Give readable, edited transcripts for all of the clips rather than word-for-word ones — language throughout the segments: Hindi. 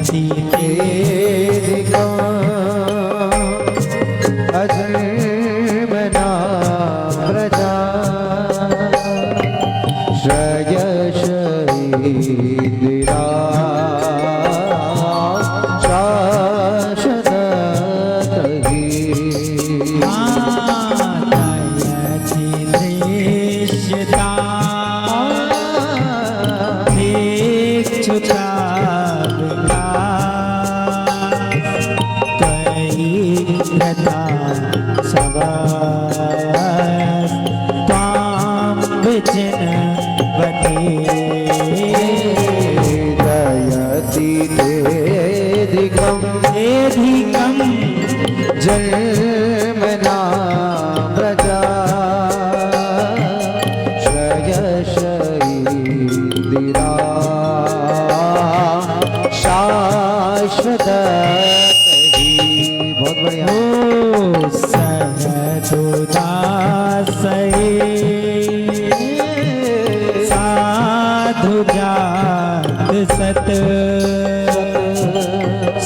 तेरे अजन्मना प्रजा श्रेयस इंदिरा शाश्वत जन्मना प्रजा श्रेयस इंदिरा शाश्वत। बहुत बढ़िया। साधु जात सत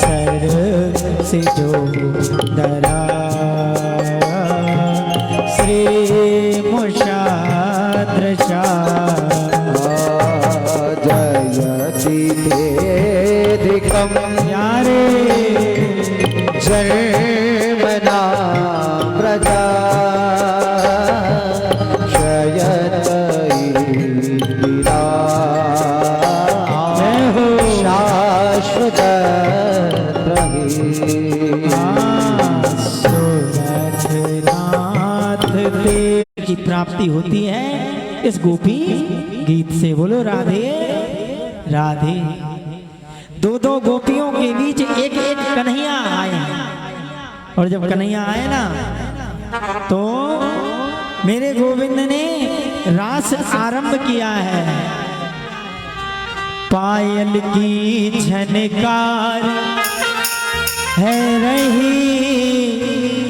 सर से जो दरा श्री मुषाद्रशा जयति तेधिकं यारे जन्मना प्रजा श्रेयस इंदिरा शाश्वत की प्राप्ति होती है इस गोपी गीत से। बोलो राधे राधे। दो दो गोपियों के बीच एक एक कन्हैया आए, और जब कन्हैया आए ना तो मेरे गोविंद ने रास आरंभ किया है। पायल की झनकार है रही,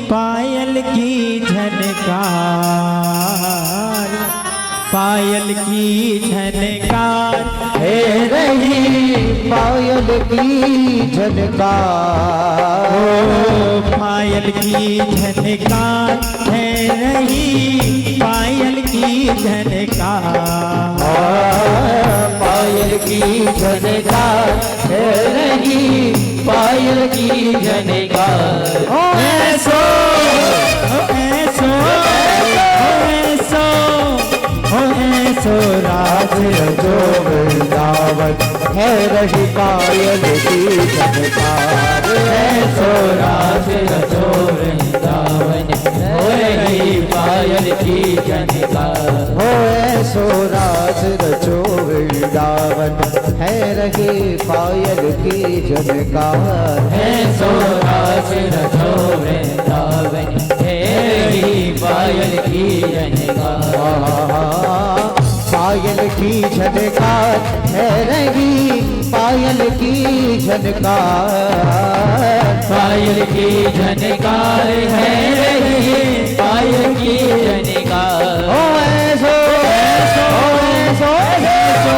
पायल की झनकार, पायल की झनकार है रही, पायल की झनकार, ओ पायल की झनकार है रही, पायल की झनकार, पायल की झनकार है रही, पायल की झनकार। ऐसो ऐसो ऐसो ऐसो राज जो वृंदावन है रही, पायल की झनकार। ऐसो राज जो वृंदावन हो रही, पायल की झनकार। हो ऐसो राज रचो वृंदावन है रही, पायल की झनकार। ऐसो राज रचो वृंदावन है रही, पायल की झनकार। पायल की झनकार है रही, पायल की झनकार, पायल की झनकार है रही, पायल की झनकार। ओ ऐसो ऐसो ऐसो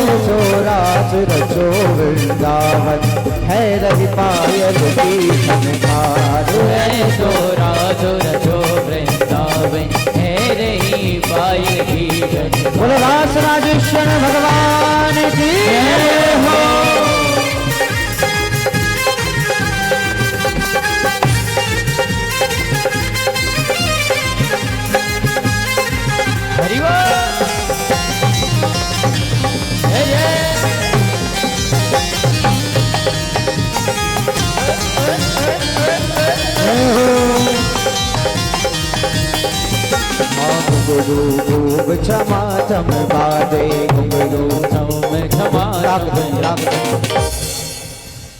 ऐसो राज रचो वृंदावन है रही, पायल की झनकार। ऐसो राज रचो वृंदावन है रही, पायल की झनकार। बोलो रास राजेश्वर भगवान की जय हो। हरि बोल। जय जय। घुंघरू खूब क्षमा चम बाजे, घुंघरू चम क्षमा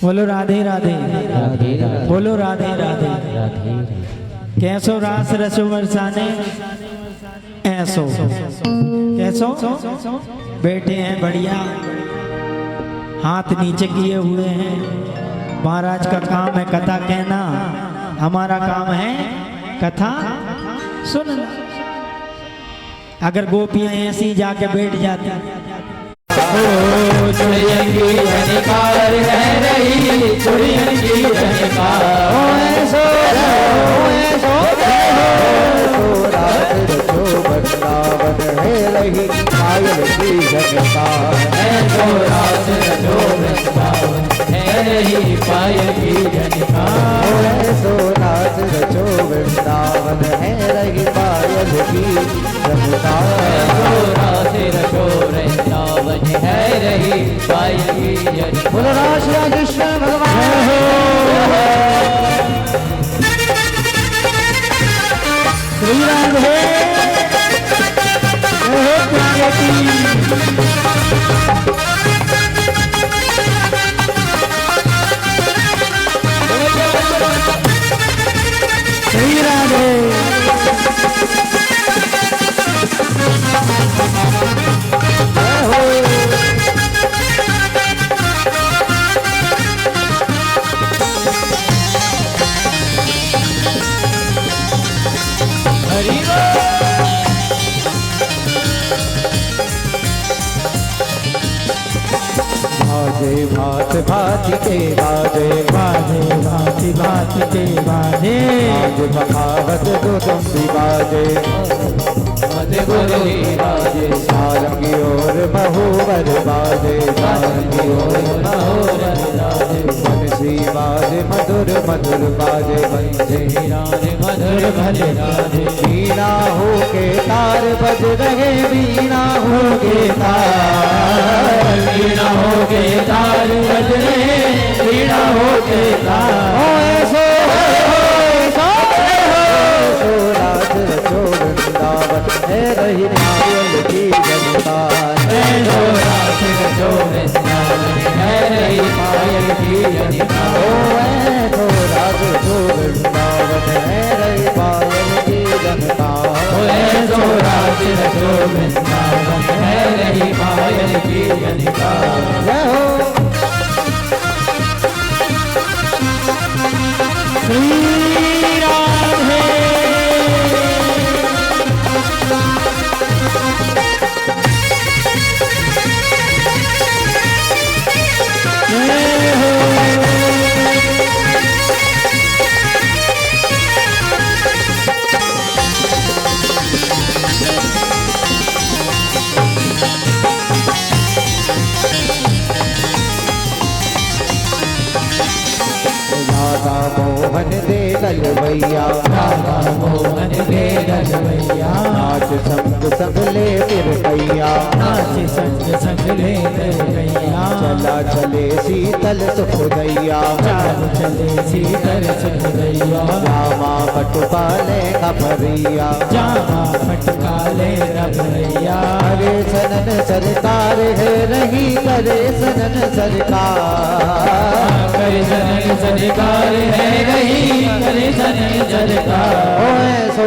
बोलो राधे राधे, राधे राधे, बोलो राधे राधे। राधे कैसो रास रसो बरसाने ऐसो कैसो बैठे हैं बढ़िया, हाथ नीचे किए हुए हैं। महाराज का काम है कथा कहना, हमारा काम है कथा सुनना। अगर गोपियां ऐसी जाके बैठ जाती, झनकार है रही, रही पायल की झनकार। ऐसो नाच रचो वृंदावन है रही पायल की झनकार। ऐसो रास रचो वृंदावन है रही पायल की झनकार। बोलो राज कृष्ण भगवान श्री राधे श्री राधे हरि बाजे भात भात के बाजे बाजे भांति भांति के बाजे आज बखावत दो तुम भी बाजे मत गुरु बाजे सारंगी और बहुवर बाजे सारंगी और महोर राजे। बंसी बाजे मधुर मधुर बाजे बंसी राधे मधुर भले राधे। वीणा हो के तार बज रहे वीणा हो के तार वीणा हो के तार बज रहे वीणा हो के तार। ओ ऐसो सो राज रचो वृंदावन है रही नारियल की जनकार। ऐसो रास रचो वृंदावन है रही पायल की झनकार। ओ ऐसो राज रचो वृंदावन है रही पायल की जनकार। ऐसो रास रचो वृंदावन है रही पायल की झनकार। जय हो श्री राधे राधा मोहन दे गलवैया राधा मोहन दे गलवैया। नाच संग संग ले फिर पैया नाच संग संग ले गैया। चला चले शीतल सुख दैया चाल चले शीतल सुख दैया। रामा पटुपाले खपरिया जामा फटकाले रभैया। हरे सनन सरकार है रही करे सनन सरकार। करे सनन सरकार है रही करे सनन सरकार। ओ ऐसो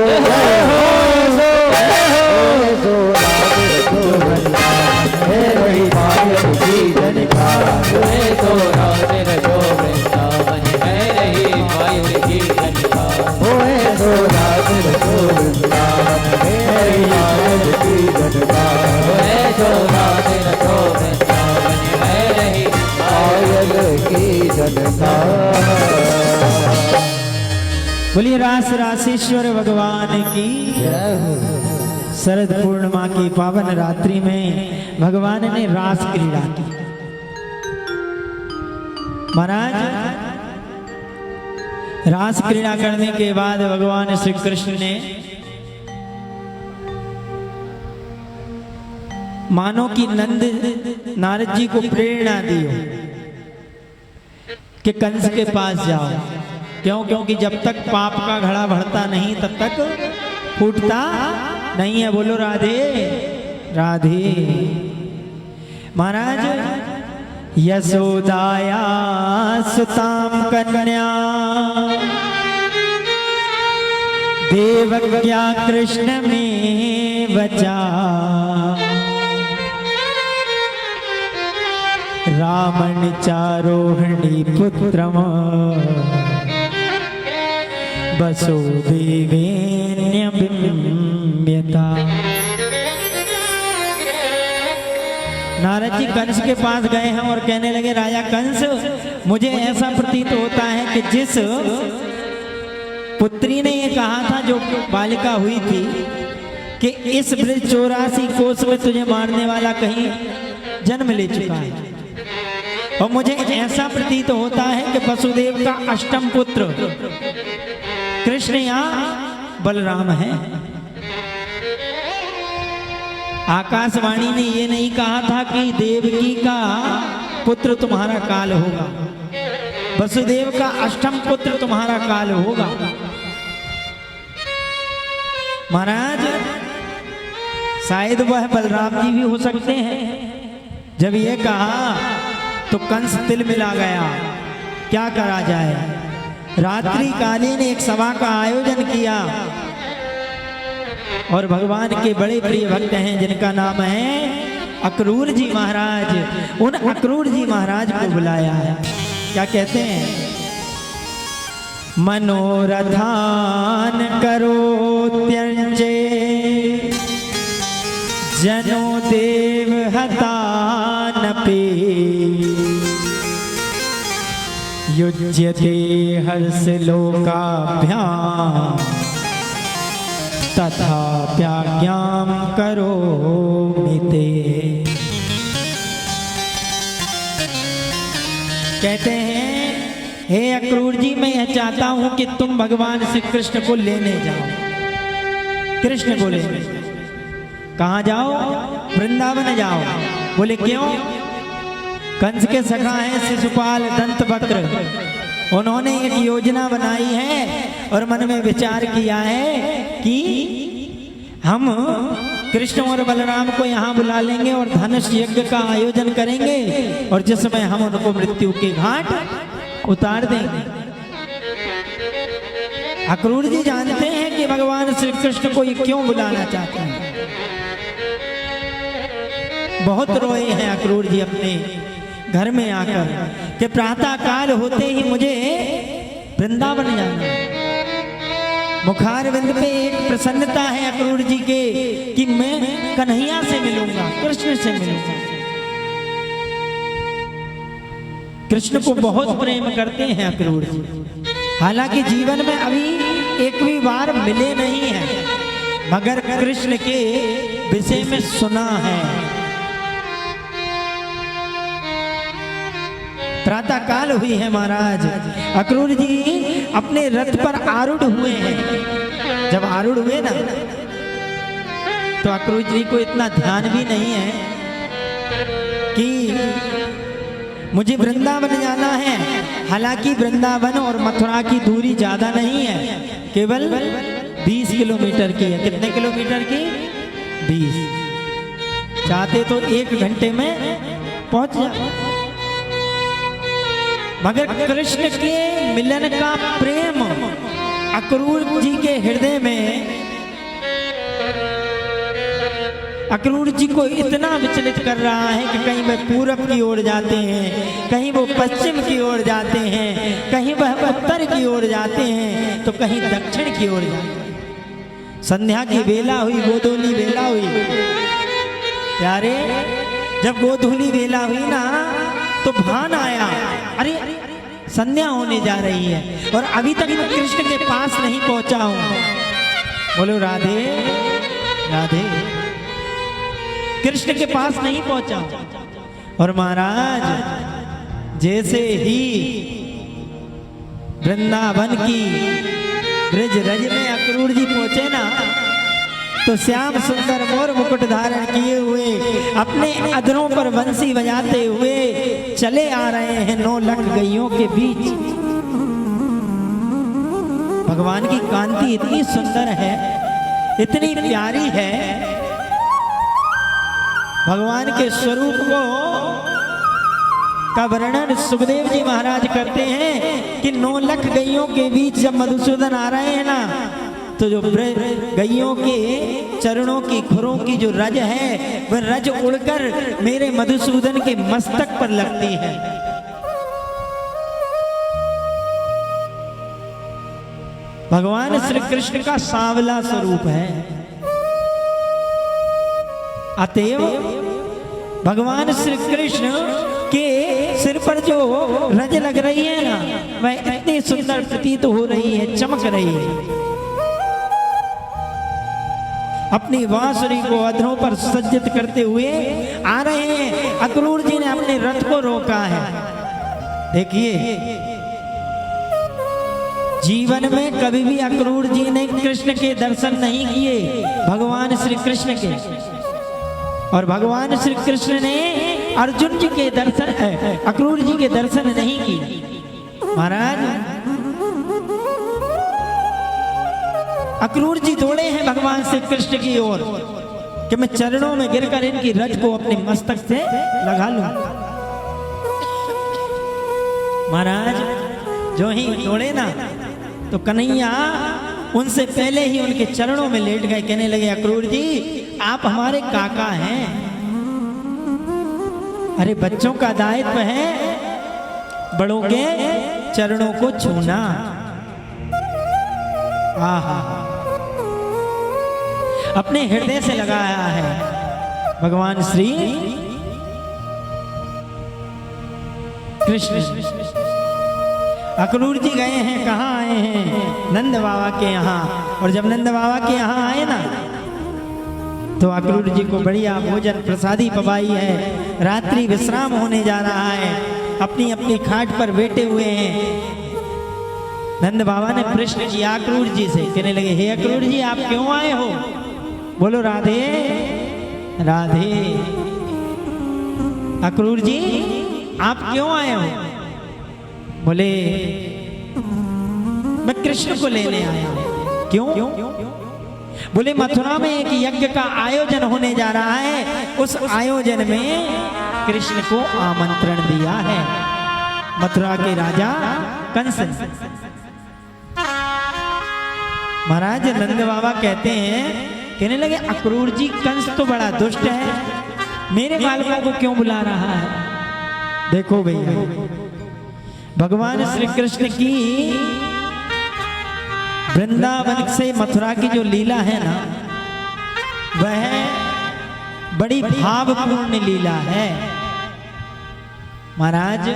ऐसो राज रचो वृंदावन है रही पायल की जनकार। ऐसो रास रचो वृंदावन है रही पायल की झनकार। ओ ऐसो राज रचो वृंदावन है रही पायल की जनकार। ऐसो रास रचो वृंदावन है रही पायल की जनकार। बोलिए रास रासेश्वर भगवान की। शरद पूर्णिमा की पावन रात्रि में भगवान ने रास क्रीड़ा की। महाराज रास क्रीड़ा करने के बाद भगवान श्री कृष्ण ने मानो कि नंद नारद जी को प्रेरणा दी हो कि कंस के पास जाओ। क्यों? क्योंकि जब तक पाप का घड़ा बढ़ता नहीं तब तक फूटता नहीं है। बोलो राधे राधे। महाराज यशोदाया सुताम कन्या देवज्ञा कृष्ण में बचा। रामन चारोहिणी पुत्रम बसो देवेन्य बिम्यता। नारद जी कंस के पास गए हैं और कहने लगे राजा कंस, मुझे ऐसा प्रतीत होता है कि जिस पुत्री ने ये कहा था, जो बालिका हुई थी कि इस ब्रज 84 कोस में तुझे मारने वाला कहीं जन्म ले चुका है और मुझे ऐसा प्रतीत होता है कि वसुदेव का अष्टम पुत्र कृष्ण या बलराम है। आकाशवाणी ने ये नहीं कहा था कि देवकी का पुत्र तुम्हारा काल होगा, वसुदेव का अष्टम पुत्र तुम्हारा काल होगा। महाराज शायद वह बलराम जी भी हो सकते हैं। जब ये कहा तो कंस तिल मिला गया, क्या करा जाए। रात्रि कालीन एक सभा का आयोजन किया और भगवान के बड़े प्रिय भक्त हैं जिनका नाम है अक्रूर जी महाराज। उन अक्रूर जी महाराज को बुलाया है। क्या कहते हैं? मनोरथान करो त्यंजे जनो देव हतान पे युज्यते हर्ष लोकाभ्याम तथा प्याज्ञाम करो मिते। कहते हैं हे अक्रूर जी, मैं यह चाहता हूं कि तुम भगवान श्री कृष्ण को लेने जाओ। कृष्ण बोले कहां जाओ? वृंदावन जाओ। बोले क्यों? कंस के सखा हैं शिशुपाल दंतवक्र, उन्होंने एक योजना बनाई है और मन में विचार किया है कि हम कृष्ण और बलराम को यहाँ बुला लेंगे और धनुष यज्ञ का आयोजन करेंगे और जिसमें हम उनको मृत्यु के घाट उतार देंगे। अक्रूर जी जानते हैं कि भगवान श्री कृष्ण को ये क्यों बुलाना चाहते हैं। बहुत रोए हैं अक्रूर जी अपने घर में आकर कि प्रातः काल होते ही मुझे वृंदावन जाना है। मुखारविंद पे एक प्रसन्नता है अक्रूर जी के कि मैं कन्हैया से मिलूंगा, कृष्ण से मिलूंगा। कृष्ण को बहुत प्रेम करते हैं अक्रूर जी। हालांकि जीवन में अभी एक भी बार मिले नहीं हैं, मगर कृष्ण के विषय में सुना है। प्रातः काल हुई है महाराज। अक्रूर जी अपने रथ पर आरूढ़ हुए हैं। जब आरूढ़ हुए ना तो अक्रूर जी को इतना ध्यान भी नहीं है कि मुझे वृंदावन जाना है। हालांकि वृंदावन और मथुरा की दूरी ज्यादा नहीं है, केवल 20 किलोमीटर की है। कितने किलोमीटर की? 20। चाहते तो 1 घंटे में पहुंच जाए, मगर कृष्ण के मिलन का प्रेम अक्रूर जी के हृदय में अक्रूर जी को इतना विचलित कर रहा है कि कहीं वह पूरब की ओर जाते हैं, कहीं वो पश्चिम की ओर जाते हैं, कहीं वह उत्तर की ओर जाते हैं तो कहीं दक्षिण की ओर जाते हैं। संध्या की बेला हुई, गोधूली बेला हुई। प्यारे, जब गोधूली बेला हुई ना तो भान आया, अरे संध्या होने जा रही है और अभी तक मैं कृष्ण के पास नहीं पहुंचा हूं। बोलो राधे राधे। कृष्ण के पास नहीं पहुंचा। और महाराज जैसे ही वृंदावन की ब्रज रज में अक्रूर जी पहुंचे ना तो श्याम सुंदर मोर मुकुट धारण किए हुए अपने अधरों पर बंसी बजाते हुए चले आ रहे हैं 9 लाख गैयों के बीच। भगवान की कांति इतनी सुंदर है, इतनी प्यारी है। भगवान के स्वरूप को का वर्णन सुखदेव जी महाराज करते हैं कि 9 लाख गैयों के बीच जब मधुसूदन आ रहे हैं ना तो जो गैयों के चरणों की खुरों की जो रज है वह रज उड़कर मेरे मधुसूदन के मस्तक पर लगती है। भगवान श्री कृष्ण का सांवला स्वरूप है। अतएव भगवान श्री कृष्ण के सिर पर जो रज लग रही है ना वह इतनी सुंदर प्रतीत हो रही है, चमक रही है। अपनी बांसुरी को अधरों पर सज्जित करते हुए आ रहे हैं। अक्रूर जी ने अपने रथ को रोका है। देखिए, जीवन में कभी भी अक्रूर जी ने कृष्ण के दर्शन नहीं किए, भगवान श्री कृष्ण के। और भगवान श्री कृष्ण ने अर्जुन जी के दर्शन, अक्रूर जी के दर्शन नहीं किए। महाराज, अक्रूर जी दौड़े हैं भगवान श्री कृष्ण की ओर कि मैं चरणों में गिरकर इनकी रज को अपने मस्तक से लगा लूं। महाराज, जो ही दौड़े ना, तो कन्हैया उनसे पहले ही उनके चरणों में लेट गए। कहने लगे, अक्रूर जी आप हमारे काका हैं। अरे बच्चों का दायित्व है बड़ों के चरणों को छूना। आहा, अपने हृदय से लगाया है भगवान श्री कृष्ण। अक्रूर जी गए हैं, कहाँ आए हैं? नंद बाबा के यहाँ। और जब नंद बाबा के यहाँ आए ना, तो अक्रूर जी को बढ़िया भोजन प्रसादी पवाई है। रात्रि विश्राम होने जा रहा है, अपनी अपनी खाट पर बैठे हुए हैं। नंद बाबा ने प्रश्न किया अक्रूर जी से, कहने लगे, हे अक्रूर जी आप क्यों आए हो? बोलो राधे राधे। अक्रूर जी आप क्यों आए हो? बोले मैं कृष्ण को लेने आया हूं। क्यों? बोले मथुरा में एक यज्ञ का आयोजन होने जा रहा है, उस आयोजन में कृष्ण को आमंत्रण दिया है मथुरा के राजा कंस। महाराज, नंद बाबा कहते हैं, कहने लगे अक्रूर जी कंस तो बड़ा दुष्ट है, मेरे बालकों को क्यों बुला रहा है? देखो भैया, भगवान श्री कृष्ण की वृंदावन से मथुरा की जो लीला है ना, वह बड़ी भावपूर्ण लीला है। महाराज,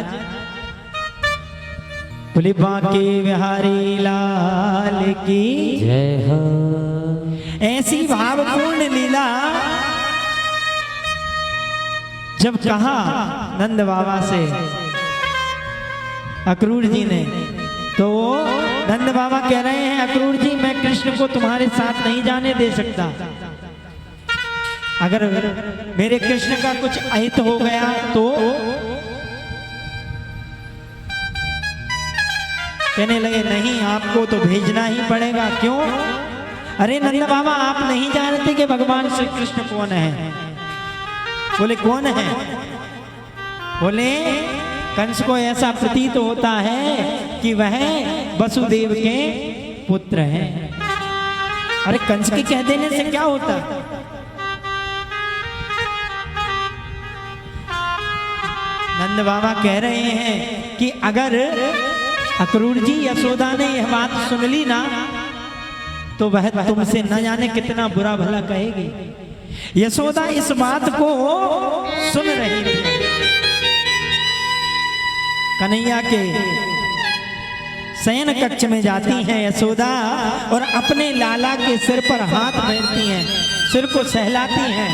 बोले बांके बिहारी लाल की जय हो। ऐसी भावपूर्ण लीला जब कहा नंद बाबा से अक्रूर जी ने, तो नंद बाबा कह रहे हैं, अक्रूर जी मैं कृष्ण को तुम्हारे साथ नहीं जाने दे सकता। अगर मेरे कृष्ण का कुछ अहित हो गया तो। कहने लगे, नहीं आपको तो भेजना ही पड़ेगा। क्यों? अरे नंद बाबा आप नहीं जानते कि भगवान श्री कृष्ण कौन है? बोले कौन है? बोले कंस को ऐसा प्रतीत होता है कि वह वसुदेव के पुत्र हैं। अरे कंस के कह देने से क्या होता? नंद बाबा कह रहे हैं कि अगर अक्रूर जी यशोदा ने यह बात सुन ली ना, तो वह तुमसे न जाने कितना बुरा भला कहेगी। यशोदा इस बात को सुन रही थी। कन्हैया के शयन कक्ष में जाती हैं यशोदा और अपने लाला के सिर पर हाथ फेरती हैं, सिर को सहलाती हैं,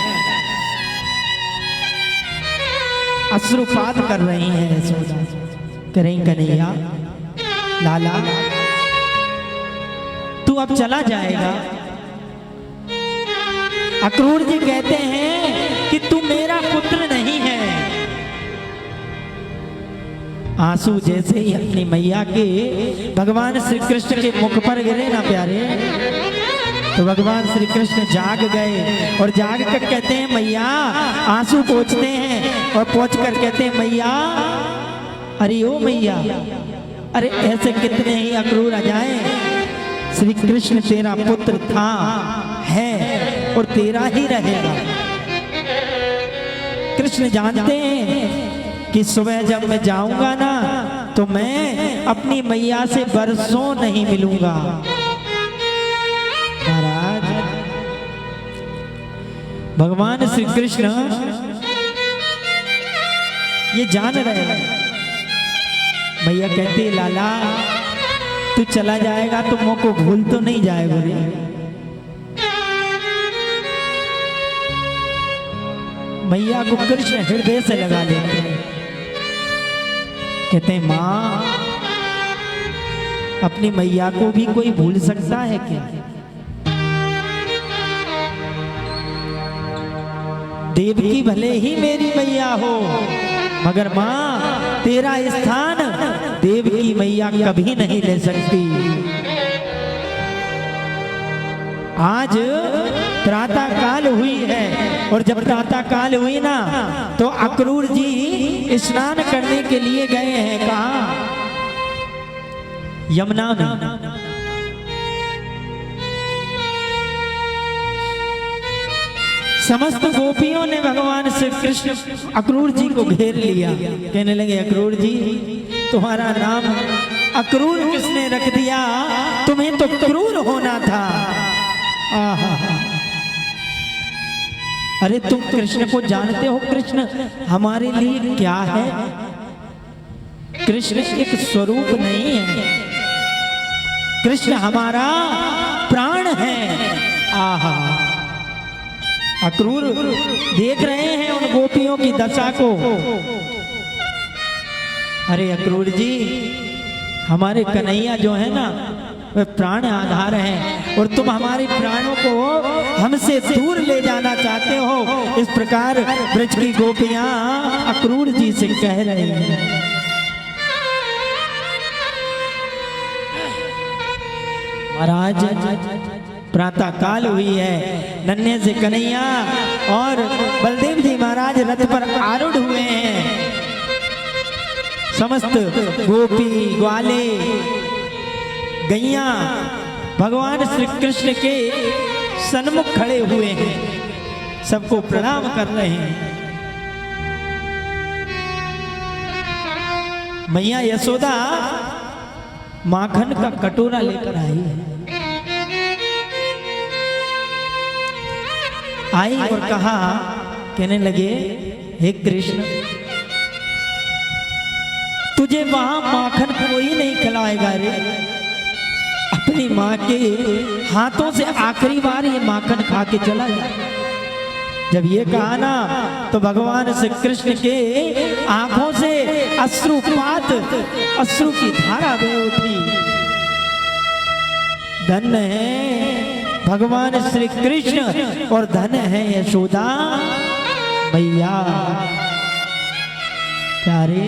अश्रुपात कर रही हैं यशोदा। कह रही, कन्हैया लाला तू अब चला जाएगा। अक्रूर जी कहते हैं कि तू मेरा पुत्र नहीं है। आंसू जैसे ही अपनी मैया के भगवान श्री कृष्ण के मुख पर गिरे ना प्यारे, तो भगवान श्री कृष्ण जाग गए और जाग कर कहते हैं मैया, आंसू पोंछते हैं और पोंछ कर कहते हैं मैया, अरे ओ मैया, अरे ऐसे कितने ही अक्रूर आ जाए, श्री कृष्ण तेरा पुत्र था, है और तेरा ही रहेगा। कृष्ण जानते हैं कि सुबह जब मैं जाऊंगा ना, तो मैं अपनी मैया से बरसों नहीं मिलूंगा। महाराज, भगवान श्री कृष्ण ये जान रहे हैं। मैया कहती, लाला तू चला जाएगा तो मुझको भूल तो नहीं जाएगा रे? मैया को कृष्ण हृदय से लगा लेते हैं। कहते हैं माँ, अपनी मैया को भी कोई भूल सकता है क्या? देवकी भले ही मेरी मैया हो, मगर माँ तेरा स्थान देवकी मैया कभी नहीं ले सकती। आज प्रातः काल हुई है, और जब प्रातः काल हुई ना तो अक्रूर जी स्नान करने के लिए गए हैं। कहाँ? यमुना में। समस्त गोपियों ने भगवान श्री कृष्ण अक्रूर जी को घेर लिया। कहने लगे, अक्रूर जी तुम्हारा नाम अक्रूर किसने रख दिया? तुम्हें तो क्रूर होना था। आहा, अरे तुम कृष्ण को जानते हो? कृष्ण हमारे लिए क्या है? कृष्ण एक स्वरूप नहीं है, कृष्ण हमारा प्राण है। आहा, अक्रूर देख रहे हैं उन गोपियों की दशा को। अरे अक्रूर जी, हमारे कन्हैया जो है ना वे प्राण आधार हैं, और तुम हमारे प्राणों को हमसे दूर ले जाना चाहते हो। इस प्रकार ब्रज की गोपियां अक्रूर जी से कह रही हैं। महाराज प्रातः काल हुई है, नन्हे से कन्हैया और बलदेव जी महाराज रथ पर आरूढ़ हुए हैं। समस्त गोपी ग्वाले गैया भगवान श्री कृष्ण के सन्मुख खड़े हुए हैं, सबको प्रणाम कर रहे हैं। मैया यशोदा माखन का कटोरा लेकर आई और कहा, कहने लगे, हे कृष्ण, तुझे वहां माखन कोई नहीं खिलाएगा रे। अपनी माँ के हाथों से आखिरी बार ये माखन खा के चला गया। जब ये कहा ना तो भगवान श्री कृष्ण के आंखों से अश्रुपात, अश्रु की धारा बह उठी। धन्य है भगवान श्री कृष्ण और धन्य है यशोदा मैया। प्यारे,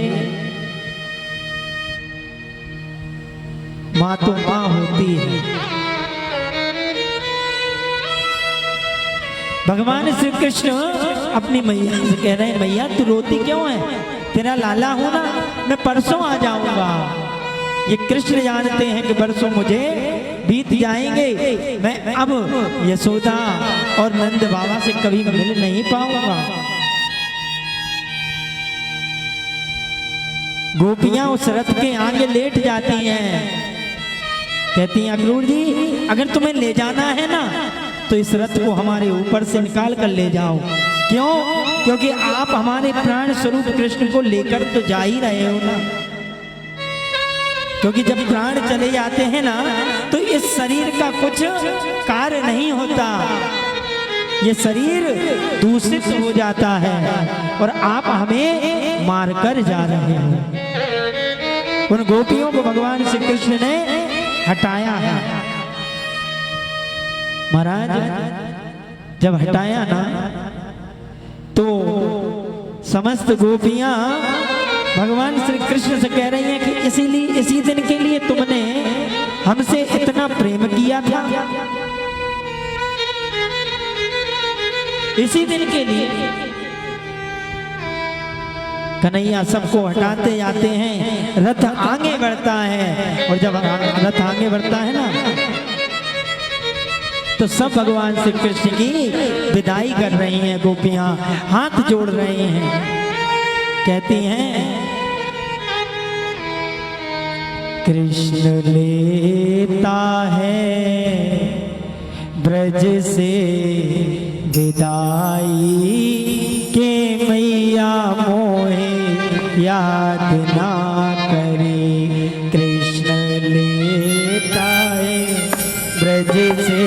माँ तो माँ होती है। भगवान श्री कृष्ण अपनी मैया से कह रहे हैं, मैया तू रोती क्यों है? तेरा लाला हूं ना, मैं परसों आ जाऊंगा। ये कृष्ण जानते हैं कि बरसों मुझे बीत जाएंगे, मैं अब यशोदा और नंद बाबा से कभी मिल नहीं पाऊंगा। गोपियां उस रथ के आगे लेट जाती हैं, कहती हैं, अक्रूर जी अगर तुम्हें ले जाना है ना तो इस रथ को हमारे ऊपर से निकाल कर ले जाओ। क्यों? क्योंकि आप हमारे प्राण स्वरूप कृष्ण को लेकर तो जा ही रहे हो ना। क्योंकि जब प्राण चले जाते हैं ना तो इस शरीर का कुछ कार्य नहीं होता, ये शरीर दूषित हो जाता है और आप हमें मारकर जा रहे हो। उन गोपियों को भगवान श्री कृष्ण ने हटाया है। महाराज जब हटाया ना तो समस्त गोपियां भगवान श्री कृष्ण से कह रही हैं कि इसीलिए इसी दिन के लिए तुमने हमसे इतना प्रेम किया था, इसी दिन के लिए। कन्हैया सबको हटाते जाते हैं, रथ आगे बढ़ता है, और जब रथ आगे बढ़ता है ना तो सब भगवान श्री कृष्ण की विदाई कर रही हैं। गोपियां हाथ जोड़ रही हैं, कहती हैं, कृष्ण लेता है ब्रज से विदाई के मैया मोहे याद ना करे। कृष्ण लेता है ब्रज से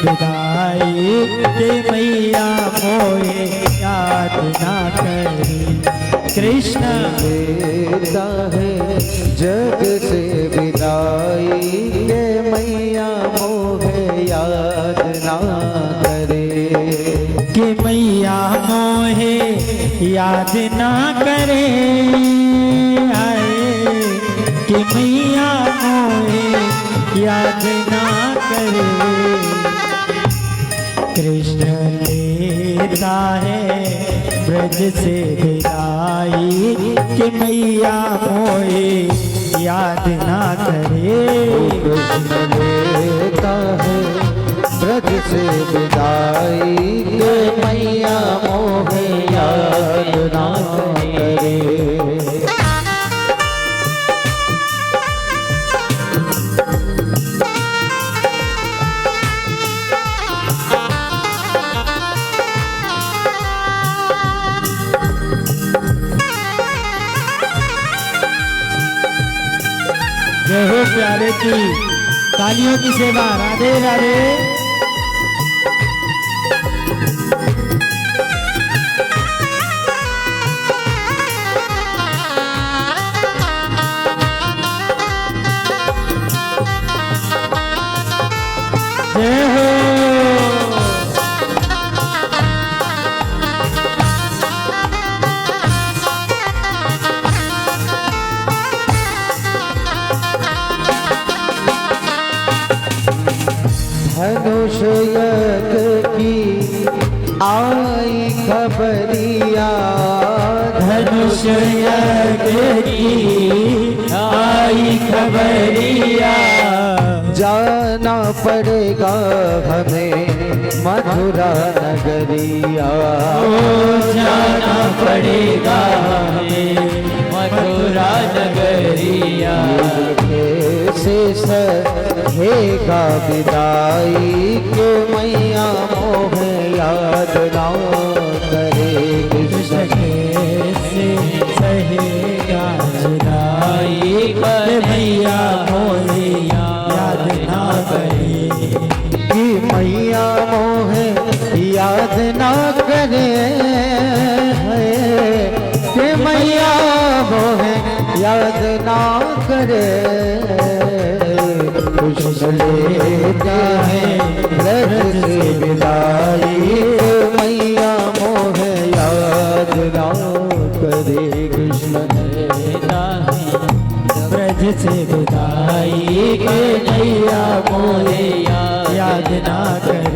विदाई के मैया मोहे याद ना करे। कृष्ण लेता है जग से विदाई के मैया मोहे याद ना करे। कि मैया मोहे याद ना करे। आए कि मैया मोहे याद ना करे। कृष्ण लेता है ब्रज से विदाई कि मैया मोहे याद ना करे। कृष्ण लेता है ब्रज से विदाई के मैया मोहे याद ना करे। जय हो प्यारे की तालियों की सेवा। राधे राधे। जय हो। धनुष यज्ञ की आई खबरिया। धनुष यज्ञ की आई खबरिया। जाना पड़ेगा हमें मथुरा नगरिया। जाना पड़ेगा हमें मथुरा नगरिया। शेष हेगा विदाई के मैया मोहे याद ना करे। कृष्ण से सहेगा जुदाई कर मैया मोहे याद ना करे। कि मैया मोहे याद ना करे। कि मैया मोहे याद ना करे। कृष्ण लेता है ब्रज से विदाई मैया मोहे याद ना करे। कृष्ण लेता है ब्रज से विदाई के नैया मोहे याद ना करे।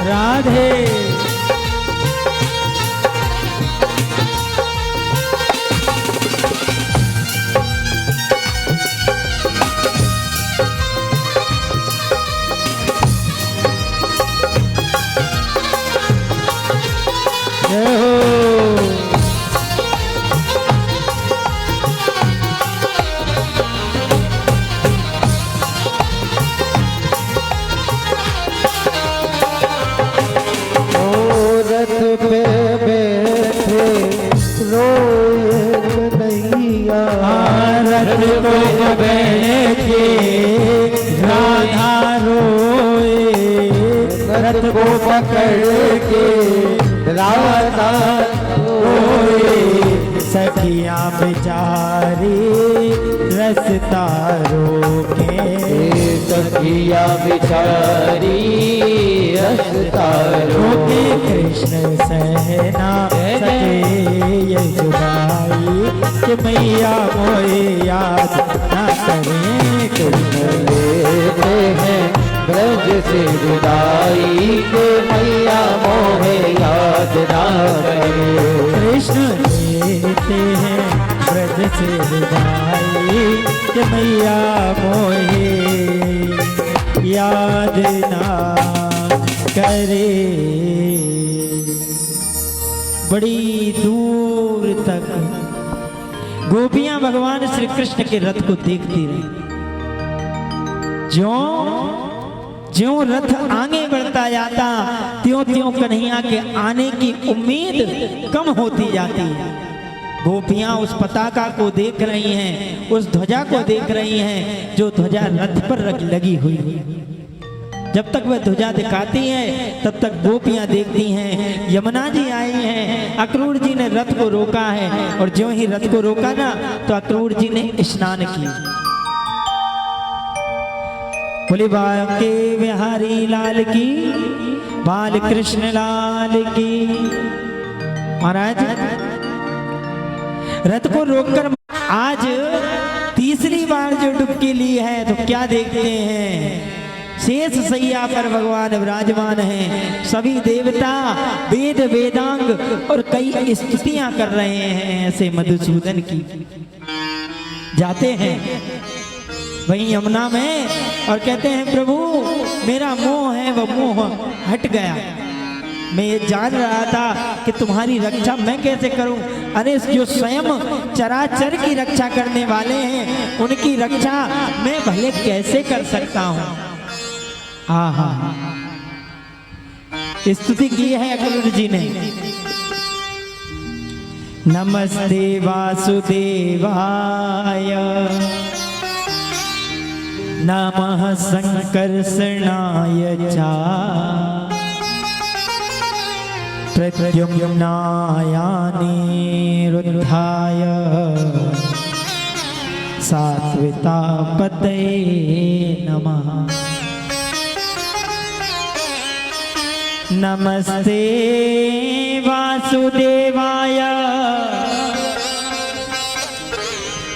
राधे। जय हो। रथ पे बैठे रोए कन्हैया। रथ को बैठे राधा रोए। रथ को पकड़ के राधा रोए। सखियां बेचारी रसता रोके। सखिया बिचारी रसता रोके। कृष्ण सहना सके ये जुदाई कि मैया मोहे याद ना करे। कृष्ण लेते हैं ब्रज से विदाई के मैया मोहे याद ना करे। कृष्ण लेते हैं ब्रज से विदाई कि मैया मोहे याद ना करे। बड़ी दूर तक गोपियां भगवान श्री कृष्ण के रथ को देखती रही। ज्यों रथ आगे बढ़ता जाता त्यों त्यों कन्हैया के आने की उम्मीद कम होती जाती। गोपियां उस पताका को देख रही हैं, उस ध्वजा को देख रही हैं जो ध्वजा रथ पर लगी हुई है। जब तक वह ध्वजा दिखाती हैं तब तक गोपियां देखती हैं यमुना जी आई हैं। अक्रूर जी ने रथ को रोका है और ज्यों ही रथ को रोका ना तो अक्रूर जी ने स्नान किया। बोले बाके बिहारी लाल की, बाल कृष्ण लाल की। महाराज रथ को रोककर आज तीसरी बार जो डुबकी ली है तो क्या देखते हैं, शेष सैया पर भगवान विराजमान हैं। सभी देवता वेद वेदांग और कई स्तुतियां कर रहे हैं ऐसे मधुसूदन की। जाते हैं वहीं यमुना में और कहते हैं प्रभु मेरा मोह है वो मोह हट गया। मैं ये जान रहा था कि तुम्हारी रक्षा मैं कैसे करूं। अरे जो स्वयं चराचर की रक्षा करने वाले हैं उनकी रक्षा मैं भले कैसे कर सकता हूं। हाँ हाँ स्तुति की है अक्रूर जी ने। नमस्ते वासुदेवाय, नमः संकर्षणाय च, प्रद्युम्नायानिरुद्धाय, सात्वितापतये नमः। नमस्ते वासुदेवाय,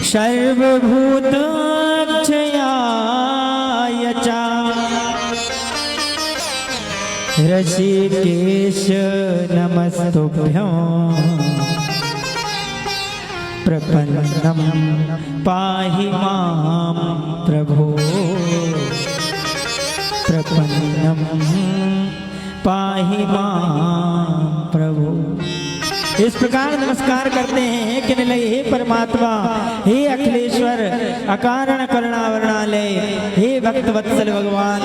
सर्वभूतक्षयाय च, ऋषिकेश नमस्तुभ्यं, प्रपन्नं पाहि मां प्रभो, प्रपन्नं पाहि मां प्रभु। इस प्रकार नमस्कार करते हैं कहने लगे हे परमात्मा, हे अखिलेश्वर, अकारण करुणावरणालय, हे भक्त वत्सल भगवान,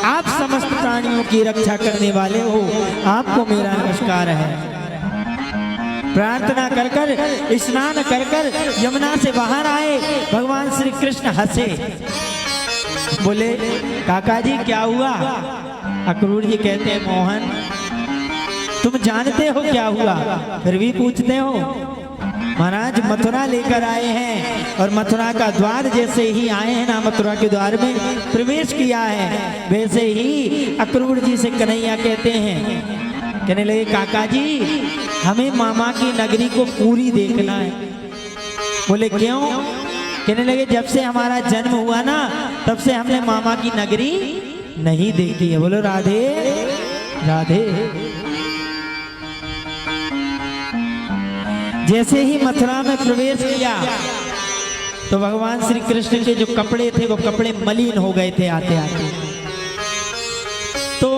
आप समस्त प्राणियों की रक्षा करने वाले हो, आपको मेरा नमस्कार है। प्रार्थना कर कर स्नान कर कर यमुना से बाहर आए। भगवान श्री कृष्ण हंसे, बोले काका जी क्या हुआ। अक्रूर जी कहते हैं मोहन तुम जानते हो क्या हुआ फिर भी पूछते हो। महाराज मथुरा लेकर आए हैं और मथुरा का द्वार जैसे ही आए हैं ना, मथुरा के द्वार में प्रवेश किया है, वैसे ही अक्रूर जी से कन्हैया कहते हैं, कहने लगे काका जी हमें मामा की नगरी को पूरी देखना है। बोले क्यों। कहने लगे जब से हमारा जन्म हुआ ना तब से हमने मामा की नगरी नहीं देखी है। बोलो राधे राधे। जैसे ही मथुरा में प्रवेश किया तो भगवान श्री कृष्ण के जो कपड़े थे वो कपड़े मलिन हो गए थे आते आते। तो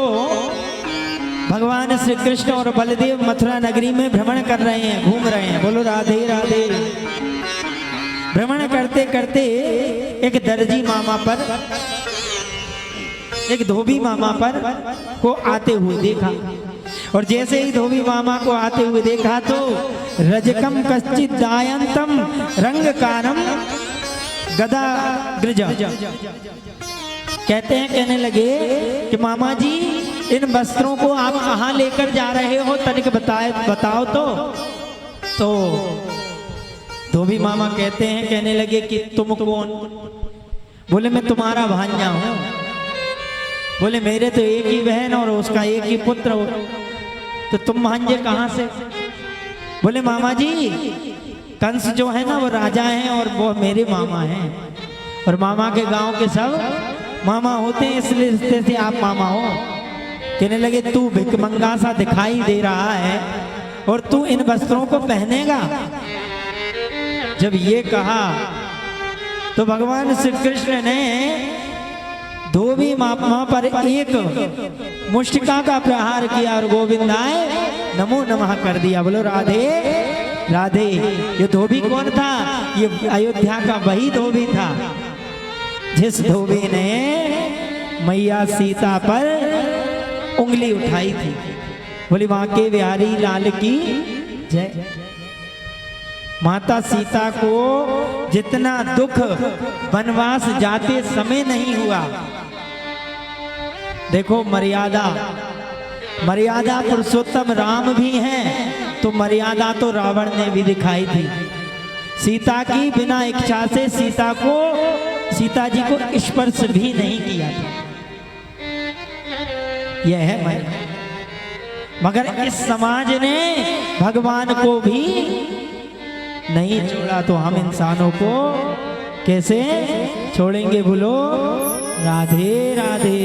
भगवान श्री कृष्ण और बलदेव मथुरा नगरी में भ्रमण कर रहे हैं, घूम रहे हैं। बोलो राधे राधे। भ्रमण करते करते एक दर्जी मामा पर, एक धोबी मामा पर को आते हुए देखा और जैसे ही धोबी मामा को आते हुए देखा तो रजकम कश्चित दायंतम रंगकारम गदा ग्रजा। कहते हैं कहने लगे कि मामा जी इन वस्त्रों को आप कहाँ लेकर जा रहे हो तनिक बताओ तो धोबी मामा कहते हैं कहने लगे कि तुम कौन। बोले मैं तुम्हारा भांजा हूं। बोले मेरे तो एक ही बहन और उसका एक ही पुत्र हो, तो तुम भांजे कहाँ से। बोले मामा जी कंस जो है ना वो राजा हैं और वो मेरे मामा हैं और मामा के गांव के सब मामा होते हैं, इसलिए रिश्ते से आप मामा हो। कहने लगे तू भिखमंगा सा दिखाई दे रहा है और तू इन वस्त्रों को पहनेगा। जब ये कहा तो भगवान श्री कृष्ण ने धोबी मामा पर एक मुष्टिका का प्रहार किया और गोविंदाय नमो नमः कर दिया। बोलो राधे राधे। ये धोबी कौन था। ये अयोध्या का वही धोबी था जिस धोबी ने मैया सीता पर उंगली उठाई थी। बोली बांके बिहारी लाल की जय। माता सीता को जितना दुख वनवास जाते समय नहीं हुआ। देखो मर्यादा पुरुषोत्तम राम भी हैं, तो मर्यादा तो रावण ने भी दिखाई थी। सीता की बिना इच्छा से सीता जी को स्पर्श भी नहीं किया था। यह है मर्यादा। मगर इस समाज ने भगवान को भी नहीं छोड़ा, तो हम इंसानों को कैसे छोड़ेंगे? बोलो राधे राधे।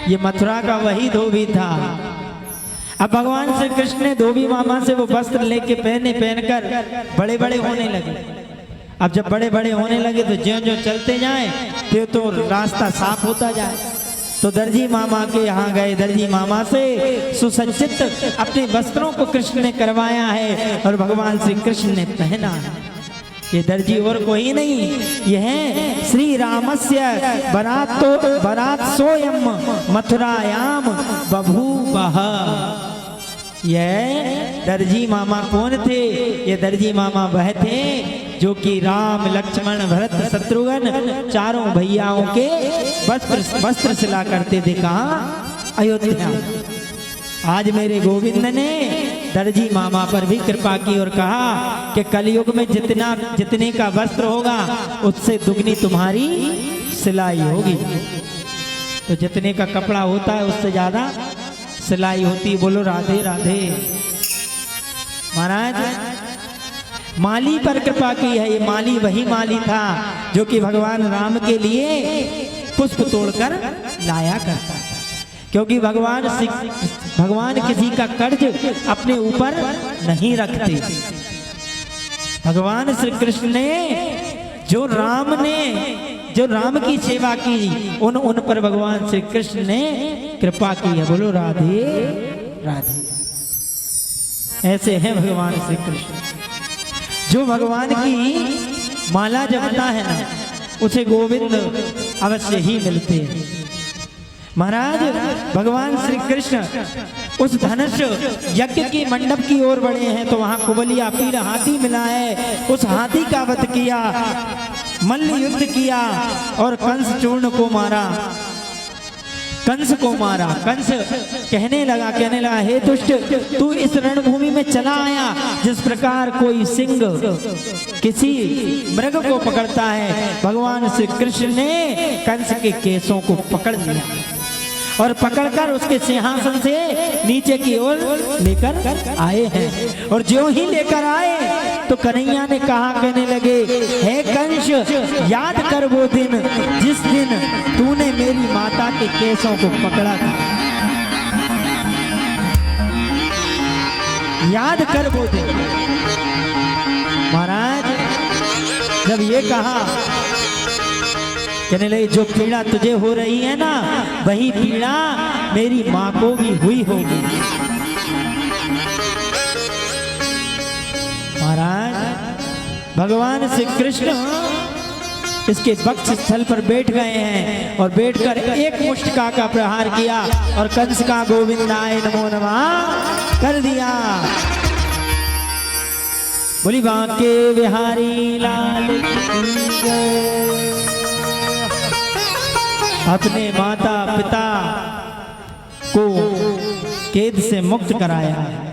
ये मथुरा का वही धोबी था। अब भगवान श्री कृष्ण ने धोबी मामा से वो वस्त्र लेके पहनकर बड़े बड़े होने लगे। अब जब बड़े बड़े होने लगे तो ज्यों ज्यों चलते जाए तो रास्ता साफ होता जाए। तो दर्जी मामा के यहाँ गए। दर्जी मामा से सुसज्जित अपने वस्त्रों को कृष्ण ने करवाया है और भगवान श्री कृष्ण ने पहना है। ये दर्जी और कोई नहीं, यह श्री रामस्य बरात सोयम मथुरायाम बभूवः। यह दर्जी मामा कौन थे? ये दर्जी मामा वह थे जो कि राम लक्ष्मण भरत शत्रुघ्न चारों भैयाओं के वस्त्र सिला करते थे। कहाँ? अयोध्या। आज मेरे गोविंद ने दर्जी मामा पर भी कृपा की और कहा कि कलयुग में जितने का वस्त्र होगा उससे दुगनी तुम्हारी सिलाई होगी। तो जितने का कपड़ा होता है उससे ज्यादा सिलाई होती। बोलो राधे राधे। महाराज माली पर कृपा की है। ये माली वही माली था जो कि भगवान राम के लिए पुष्प तोड़कर लाया करता था, क्योंकि भगवान किसी का कर्ज अपने ऊपर नहीं रखते। भगवान श्री कृष्ण ने जो राम की सेवा की उन पर भगवान श्री कृष्ण ने कृपा की है। बोलो राधे राधे। ऐसे हैं भगवान श्री कृष्ण। जो भगवान की माला जपता है ना, उसे गोविंद अवश्य ही मिलते हैं। महाराज भगवान श्री कृष्ण उस धनुष यज्ञ के मंडप की ओर बढ़े हैं, तो वहां कुबलिया पीला हाथी मिला है। उस हाथी का वध किया, मल्ल युद्ध किया और कंस चूर्ण को मारा। कंस कहने लगा हे दुष्ट, तू इस रणभूमि में चला आया जिस प्रकार कोई सिंह किसी मृग को पकड़ता है। भगवान श्री कृष्ण ने कंस के केसों को पकड़ लिया और पकड़कर उसके सिंहासन से नीचे की ओर लेकर आए हैं। और जो ही लेकर आए तो कन्हैया ने कहा, कहने लगे, हे कंस, याद कर वो दिन जिस दिन तूने मेरी माता के केसों को पकड़ा था। याद कर वो दिन। महाराज जब ये कहा, कहने लगे, जो पीड़ा तुझे हो रही है ना, वही पीड़ा मेरी माँ को भी हुई होगी। महाराज भगवान श्री कृष्ण इसके वक्ष स्थल पर बैठ गए हैं और बैठकर एक मुष्टिका का प्रहार किया और कंस का गोविंदाय नमो नमः कर दिया। बोली बांके बिहारी लाल की जय। अपने माता पिता को कैद से मुक्त कराया है।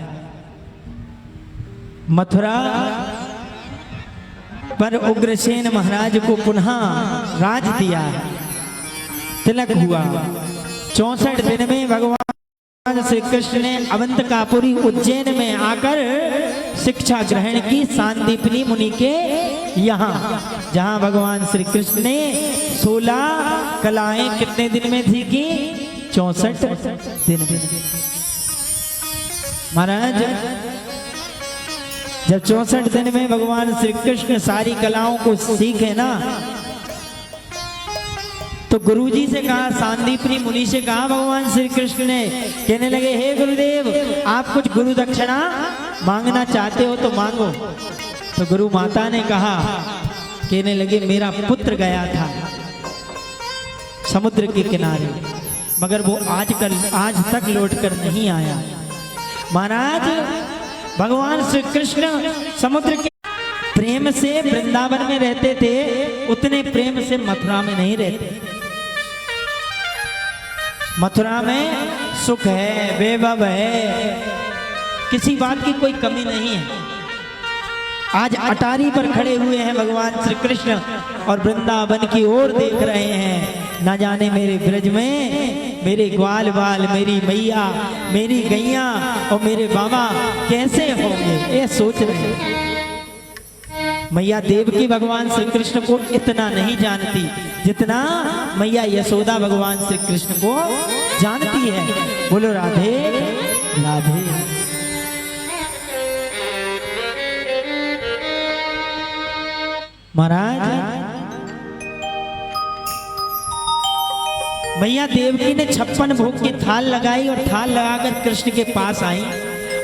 मथुरा पर उग्रसेन महाराज को पुनः राज दिया, तिलक हुआ। 64 दिन में भगवान श्री कृष्ण ने अवंतकापुरी उज्जैन में आकर शिक्षा ग्रहण की सांदीपनी मुनि के यहाँ, जहाँ भगवान श्री कृष्ण ने 16 कलाएं कितने दिन में थी की? 64 दिन में। महाराज जब 64 दिन में भगवान श्री कृष्ण सारी कलाओं को सीखे ना, तो गुरुजी से कहा, सांदीपनी मुनि से कहा भगवान श्री कृष्ण ने, कहने लगे, हे गुरुदेव, आप कुछ गुरु दक्षिणा मांगना चाहते हो तो मांगो। तो गुरु माता ने कहा, कहने लगे, मेरा पुत्र गया था समुद्र के किनारे, मगर वो आज तक लौटकर नहीं आया। महाराज भगवान श्री कृष्ण समुद्र के प्रेम से वृंदावन में रहते थे, उतने प्रेम से मथुरा में नहीं रहते। मथुरा में सुख है, वैभव है, किसी बात की कोई कमी नहीं है। आज अटारी पर खड़े हुए हैं भगवान श्री कृष्ण और वृंदावन की ओर देख रहे हैं। ना जाने मेरे ब्रज में मेरे ग्वाल बाल, मेरी मैया, मेरी गैया और मेरे बाबा कैसे होंगे, ये सोच रहे हैं। मैया देवकी भगवान श्री कृष्ण को इतना नहीं जानती जितना मैया यशोदा भगवान श्री कृष्ण को जानती है। बोलो राधे राधे। महाराज, मैया देवकी ने 56 भोग की थाल लगाई और थाल लगाकर कृष्ण के पास आई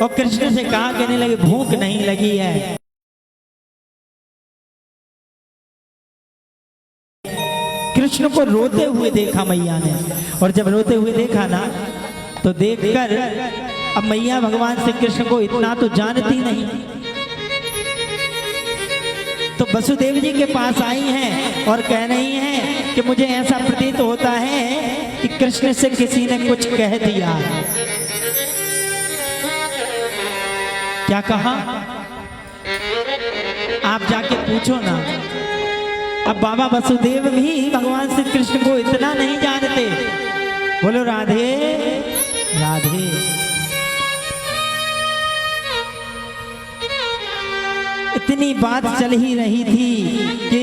और कृष्ण से कहा, कहने लगे भूख नहीं लगी है। कृष्ण को रोते हुए देखा मैया ने, और जब रोते हुए देखा ना तो देखकर अब मैया भगवान श्री कृष्ण को इतना तो जानती नहीं, तो वसुदेव जी के पास आई हैं और कह रही हैं कि मुझे ऐसा प्रतीत होता है कि कृष्ण से किसी ने कुछ कह दिया। क्या कहा? आप जाके पूछो ना। अब बाबा वसुदेव भी भगवान श्री कृष्ण को इतना नहीं जानते। बोलो राधे राधे। इतनी बात चल ही रही थी कि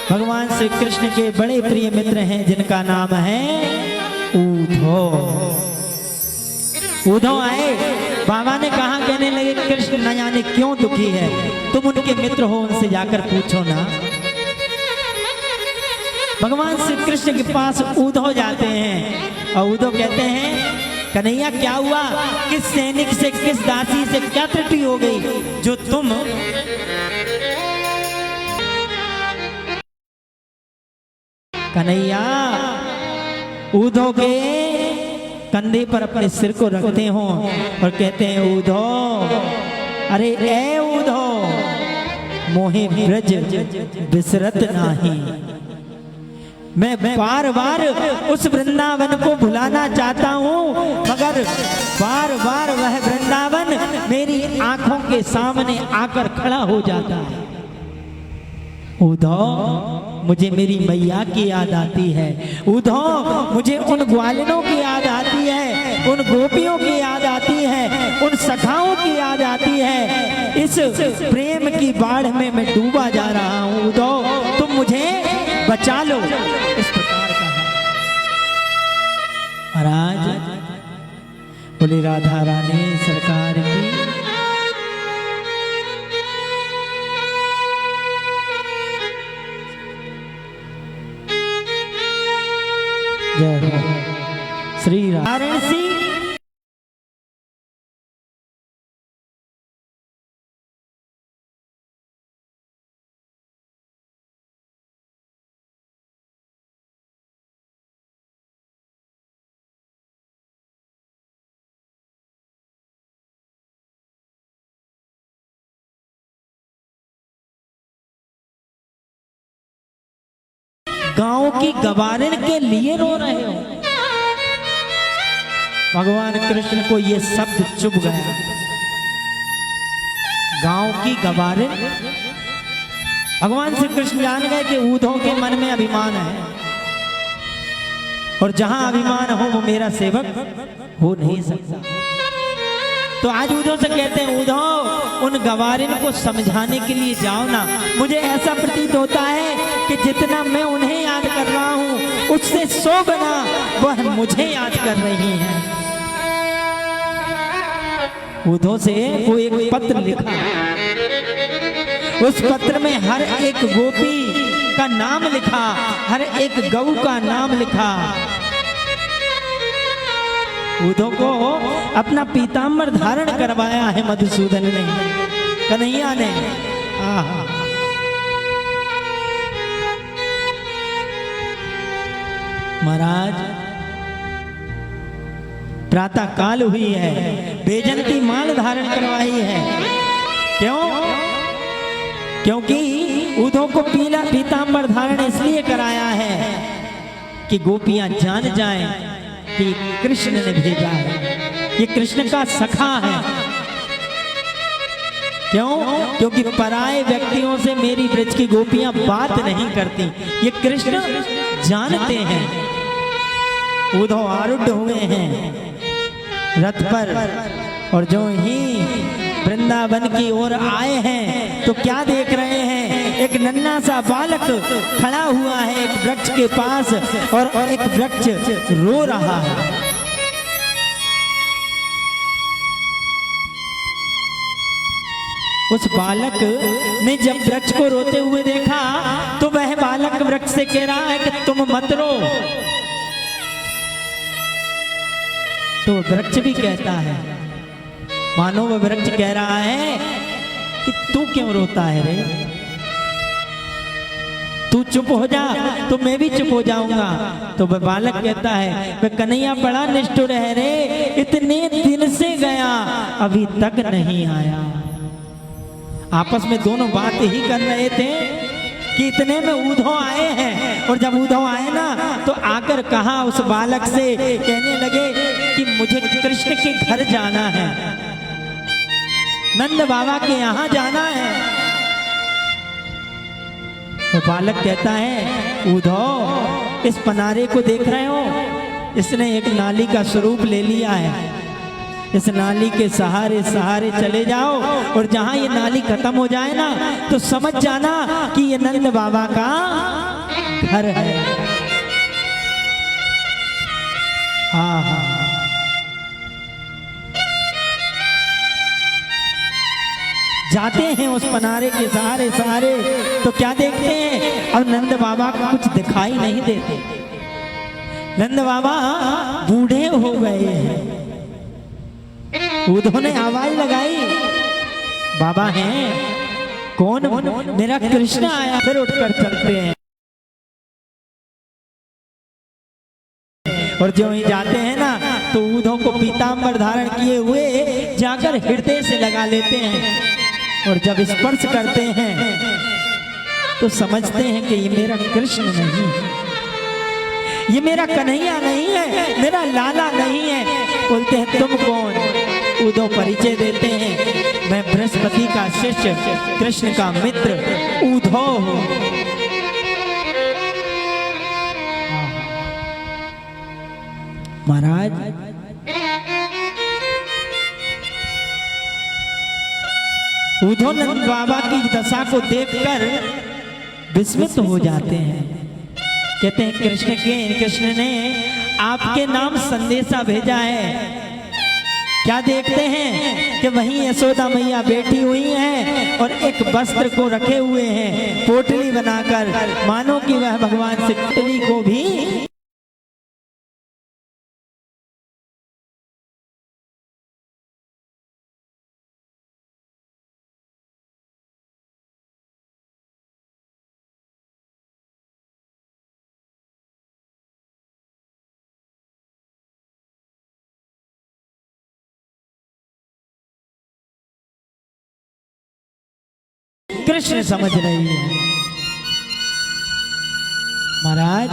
भगवान श्री कृष्ण के बड़े प्रिय मित्र हैं जिनका नाम है उद्धव। उद्धव आए, बाबा ने कहा, कहने लगे कृष्ण न जाने क्यों दुखी है, तुम उनके मित्र हो, उनसे जाकर पूछो ना। भगवान श्री कृष्ण के पास उद्धव जाते हैं और उद्धव कहते हैं, कन्हैया क्या हुआ, किस सैनिक से, किस दासी से क्या त्रुटि हो गई जो तुम कन्हैया उद्धव के कंधे पर अपने सिर को रखते हो और कहते हैं, उद्धव, अरे ए उद्धव, मोहे ब्रज बिसरत नाही। मैं बार बार उस वृंदावन को भुलाना चाहता हूँ, मगर बार बार वह वृंदावन मेरी आंखों के सामने आकर खड़ा हो जाता है। उद्धव, मुझे मेरी मैया की याद आती है। उद्धव, मुझे उन ग्वालिनों की याद आती है, उन गोपियों की याद आती है, उन सखाओं की याद आती है। इस प्रेम की बाढ़ में मैं डूबा जा रहा हूँ। उद्धव, तुम मुझे बचा लो। इस प्रकार का है महाराज। बोले राधा रानी सरकार की जय हो। श्री वाराणसी गांव की गवारिन के लिए रो रहे हो। भगवान कृष्ण को यह शब्द चुभ गया। गांव की गवारिन, भगवान श्री कृष्ण जान गए कि उद्धव के मन में अभिमान है और जहां अभिमान हो वो मेरा सेवक हो नहीं सकता। तो आज उद्धव से कहते हैं, उद्धव, उन गवारिन को समझाने के लिए जाओ ना। मुझे ऐसा प्रतीत होता है कि जितना मैं उन्हें याद कर रहा हूं उससे 100 गुना वह मुझे याद कर रही हैं। उद्धव से वो एक पत्र लिखा, उस पत्र में हर एक गोपी का नाम लिखा, हर एक गऊ का नाम लिखा। उद्धव को अपना पीताम्बर धारण करवाया है मधुसूदन ने, कन्हैया ने। महाराज, प्रातः काल हुई है, बेजंती माल धारण करवाई है। क्यों? क्योंकि उधो को पीला पीतांबर धारण इसलिए कराया है कि गोपियां जान जाएं कि कृष्ण ने भेजा है, ये कृष्ण का सखा है। क्यों? क्योंकि पराये व्यक्तियों से मेरी ब्रज की गोपियां बात नहीं करती, ये कृष्ण जानते हैं। उद्धव आरूढ़ हुए हैं रथ पर, और जो ही वृंदावन की ओर आए हैं तो क्या देख रहे हैं? एक नन्हा सा बालक खड़ा हुआ है एक वृक्ष के पास, और एक वृक्ष रो रहा है। उस बालक ने जब वृक्ष को रोते हुए देखा तो वह बालक वृक्ष से कह रहा है कि तुम मत रो। तो वृक्ष भी कहता है, मानो वह वृक्ष कह रहा है कि तू क्यों रोता है रे? तू चुप हो जा तो मैं भी चुप हो जाऊंगा। तो वह बालक कहता है, वह कन्हैया बड़ा निष्ठुर है रे, इतने दिन से गया अभी तक नहीं आया। आपस में दोनों बात ही कर रहे थे कि इतने में उद्धव आए हैं, और जब उद्धव आए ना तो आकर कहा उस बालक से, कहने लगे कि मुझे कृष्ण के घर जाना है, नंद बाबा के यहाँ जाना है। तो बालक कहता है, उद्धव इस पनारे को देख रहे हो, इसने एक नाली का स्वरूप ले लिया है। इस नाली के सहारे सहारे चले जाओ, और जहां ये नाली खत्म हो जाए ना तो समझ जाना कि ये नंद बाबा का घर है। हाँ हाँ, जाते हैं उस पनारे के सहारे सहारे तो क्या देखते हैं? अब नंद बाबा को कुछ दिखाई नहीं देते। नंद बाबा बूढ़े हो गए हैं। उद्धव ने आवाज लगाई, बाबा हैं कौन? मेरा कृष्ण आया। फिर उठकर चलते हैं, और जो ही जाते हैं ना तो उद्धव को पीतांबर धारण किए हुए जाकर हृदय से लगा लेते हैं, और जब स्पर्श करते हैं तो समझते हैं कि ये मेरा कृष्ण नहीं, ये मेरा कन्हैया नहीं है, मेरा लाला नहीं है। बोलते हैं तुम कौन? उद्धव परिचय देते हैं, मैं बृहस्पति का शिष्य, कृष्ण का मित्र उद्धव हूं। महाराज उद्धव नंद बाबा की दशा को देखकर विस्मित हो जाते हैं। कहते हैं कृष्ण ने आपके नाम संदेशा भेजा है। क्या देखते हैं कि वहीं यशोदा मैया बैठी हुई हैं और एक वस्त्र को रखे हुए हैं पोटली बनाकर, मानो कि वह भगवान श्री कृष्ण को भी कृष्ण समझ रही है। महाराज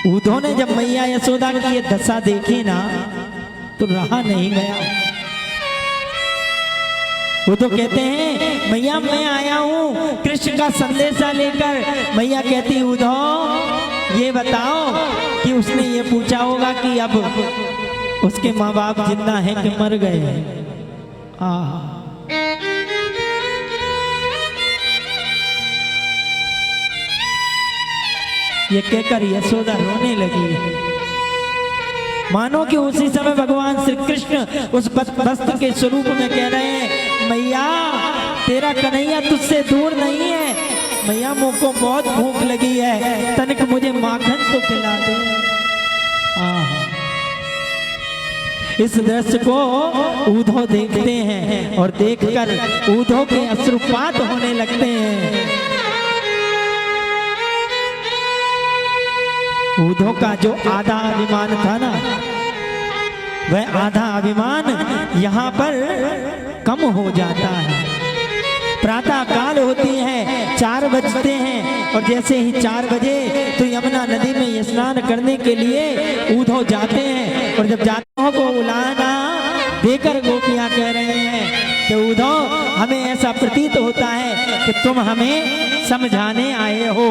उद्धव ने जब मैया यशोदा की ये दशा देखी ना तो रहा नहीं गया। वो तो कहते हैं मैया मैं आया हूँ कृष्ण का संदेशा लेकर। मैया कहती उद्धव ये बताओ कि उसने ये पूछा होगा कि अब उसके माँ बाप जिंदा हैं कि मर गए। ये कहकर यशोदा रोने लगी, मानो कि उसी समय भगवान श्री कृष्ण उस वस्त्र के स्वरूप में कह रहे हैं मैया तेरा कन्हैया तुझसे दूर नहीं है। मैया मुझको बहुत भूख लगी है, तनिक मुझे माखन तो खिला दे। इस दृश्य को उद्धव देखते हैं और देखकर उद्धव के अश्रुपात होने लगते हैं। उद्धव का जो आधा अभिमान था ना, वह आधा अभिमान यहाँ पर कम हो जाता है। प्रातः काल होती है, 4 बजते हैं, और जैसे ही 4 बजे तो यमुना नदी में स्नान करने के लिए उद्धव जाते हैं। और जब जाते को उलाहना देकर गोपियां कह रहे हैं कि उद्धव, हमें ऐसा प्रतीत होता है कि तुम हमें समझाने आए हो,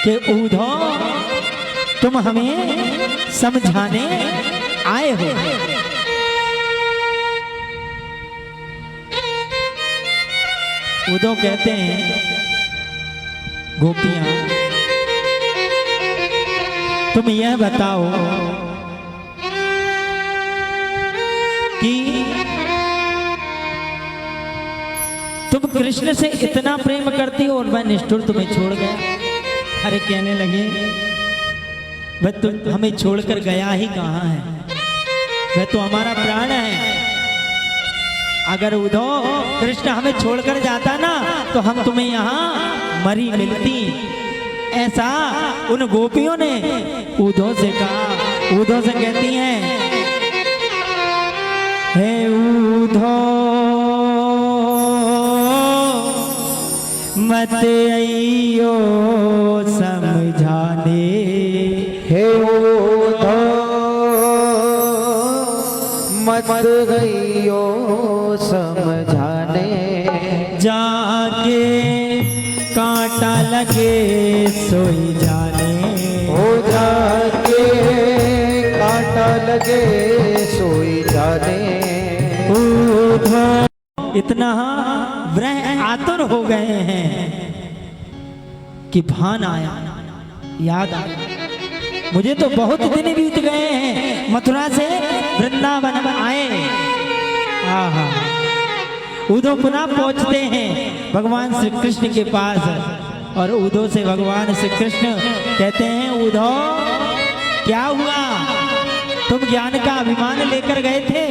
कि उद्धव तुम हमें समझाने आए हो। उद्धव कहते हैं, गोपियां तुम यह बताओ कि तुम कृष्ण से इतना प्रेम करती हो और वह निष्ठुर तुम्हें छोड़ गया। अरे कहने लगे, वह तो हमें छोड़कर गया ही कहाँ है, वह तो हमारा प्राण है। अगर उद्धव कृष्ण हमें छोड़कर जाता ना तो हम तुम्हें यहाँ मरी मिलती। ऐसा उन गोपियों ने उद्धव से कहा। उद्धव से कहती हैं, हे उद्धव मत आइयो समझाने, हे उद्धव मत गइयो समझाने, जाके कांटा लगे सोई जाने, हो जाके कांटा लगे सोई जाने। उद्धव इतना वह आतुर हो गए हैं कि भान आया, याद आया, मुझे तो बहुत दिन बीत गए हैं, मथुरा से वृंदावन आए। आहा, उद्धव पुनः पहुंचते हैं भगवान श्री कृष्ण के पास, और उद्धव से भगवान श्री कृष्ण कहते हैं, उद्धव क्या हुआ, तुम ज्ञान का अभिमान लेकर गए थे।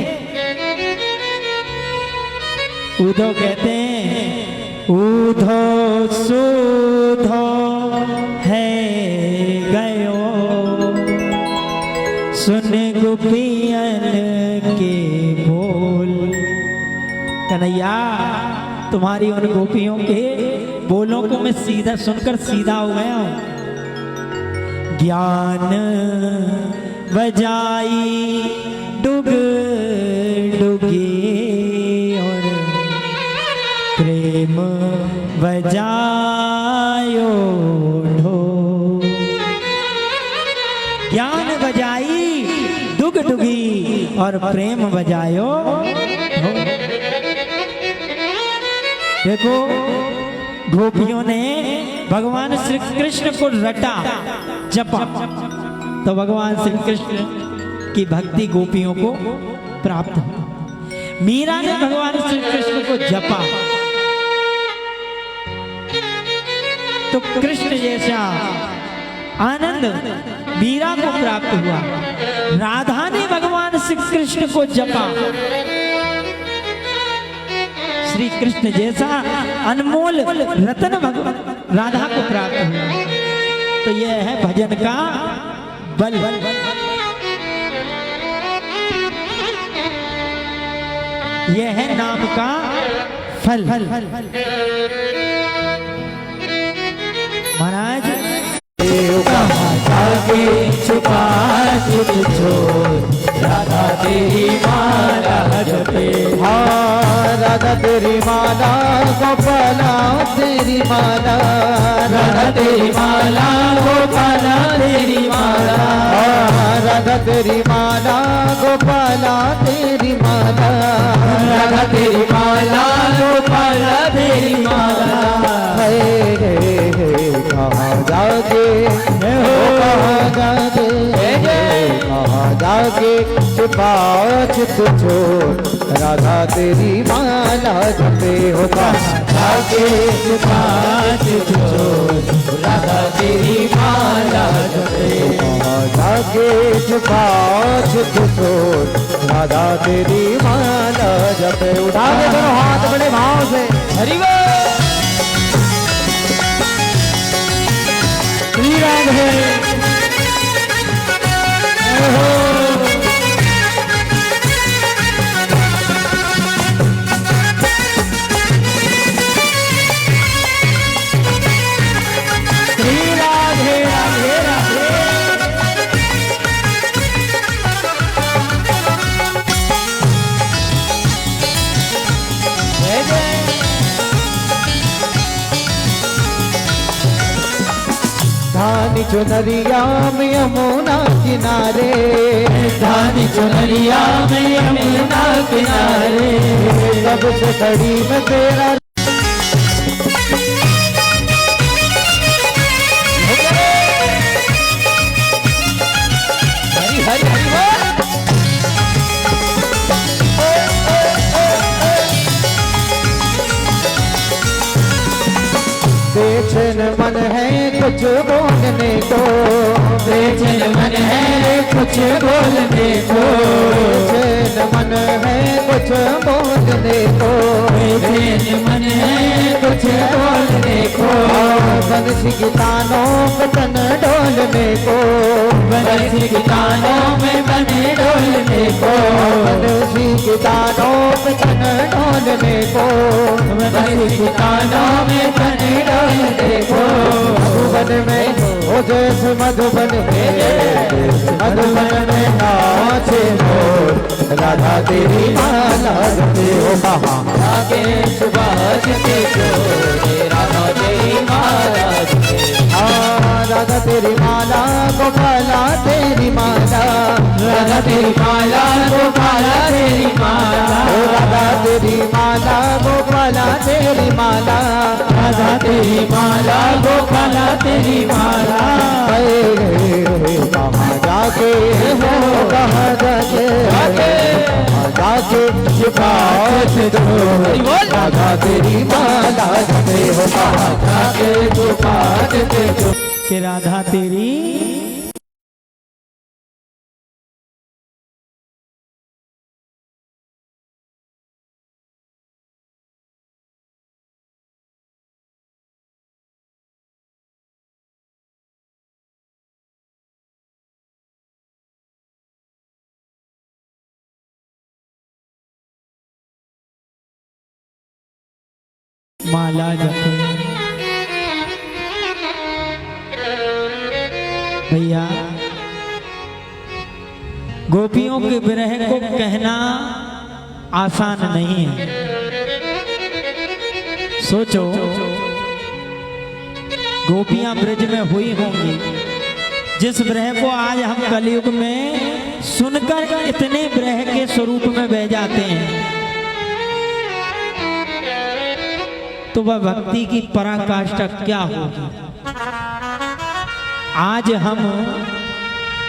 उद्धव कहते हैं, उद्धव सुधो है गयो सुन गोपियन के बोल। कन्हैया, तुम्हारी उन गोपियों के बोलों को मैं सीधा सुनकर सीधा हो गया हूं। ज्ञान बजाई डुग डुगी और प्रेम बजायो ढोल। ज्ञान बजाई डुग डुगी और प्रेम बजायो ढोल। देखो, गोपियों ने भगवान श्री कृष्ण को रटा जपा, तो भगवान श्री कृष्ण की भक्ति गोपियों को प्राप्त हुई। मीरा ने भगवान श्री कृष्ण को जपा तो कृष्ण जैसा आनंद मीरा को प्राप्त हुआ। राधा ने भगवान श्री कृष्ण को जपा, श्री कृष्ण जैसा अनमोल रतन भगवान राधा को प्राप्त हुआ। तो यह है भजन का बल। यह है नाम का फल। महाराज, जाके छुपा छुप छोड़ राधा तेरी माला जपे। हाँ, राधा तेरी माला गोपाला तेरी माला, राधा तेरी माला गोपाला तेरी माला। हाँ, राधा तेरी माला गोपाला तेरी माला, राधा तेरी माला गोपाला तेरी माला। कहाँ जाके कहाँ जाके कहाँ जाके छुपाओ छुप छोड़ राधा तेरी माला जपे। हो कहाँ जाके छुपा छुप छोड़ राधा तेरी माला जपे। कहाँ जाके छुपाओ छुप छोड़ राधा तेरी माला जपे। उठा के दोनों हाथ बड़े भाव से हरि बोल। श्री राधे। श्री राधे राधे राधे। जय जय धानी चुनरिया में यमुना किनारे, धानी चुनरिया में यमुना किनारे, सबसे खड़ी में तेरा हरि हरि हरि बोल। बेचैन मन है कुछ बोलने को, बेचैन मन है कुछ बोलने को, बेचैन मन है कुछ बोलने को, बेचैन मन है कुछ बोलने को, बंसी की तानों पे तन डोलने को, बंसी की तानों में बने डोलने को, बंसी की तानों पे तन डोलने को, बंसी की तानों में बने डोलने को, मधुबन में ओ जैसे मधुबन में नाचे मोर, राधा तेरी माला जपे हो कहाँ, आगे सुभाष के जोड़े, राधा तेरी माला जपे, राधा तेरी माला गोपाला तेरी माला, राधा तेरी माला गोपाला तेरी माला, राधा तेरी माला गोपाला तेरी माला, राधा तेरी माला गोपाला तेरी माला, कहाँ जाके हो कहाँ जाके जाके शिफात दो, राधा तेरी माला जपे हो कहाँ जाके गोपाल के जो कि राधा तेरी माला जपे। भैया गोपियों के विरह को कहना आसान नहीं है। सोचो गोपियां ब्रज में हुई होंगी, जिस विरह को आज हम कलयुग में सुनकर इतने विरह के स्वरूप में बह जाते हैं, तो वह भक्ति की पराकाष्ठा क्या होगी। आज हम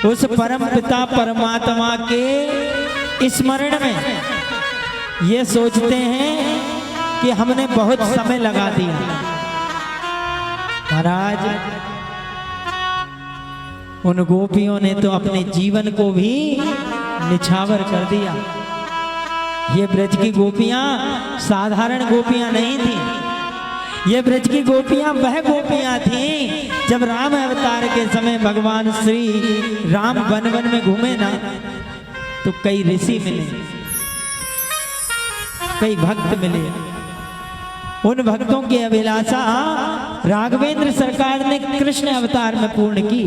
उस परम पिता परमात्मा के स्मरण में ये सोचते हैं कि हमने बहुत समय लगा दिया। महाराज उन गोपियों ने तो अपने जीवन को भी निछावर कर दिया। ये ब्रज की गोपियां साधारण गोपियां नहीं थी। ये ब्रज की गोपियां वह गोपियां थीं जब राम अवतार के समय भगवान श्री राम वन वन में घूमे ना, तो कई ऋषि मिले, कई भक्त मिले। उन भक्तों की अभिलाषा राघवेंद्र सरकार ने कृष्ण अवतार में पूर्ण की।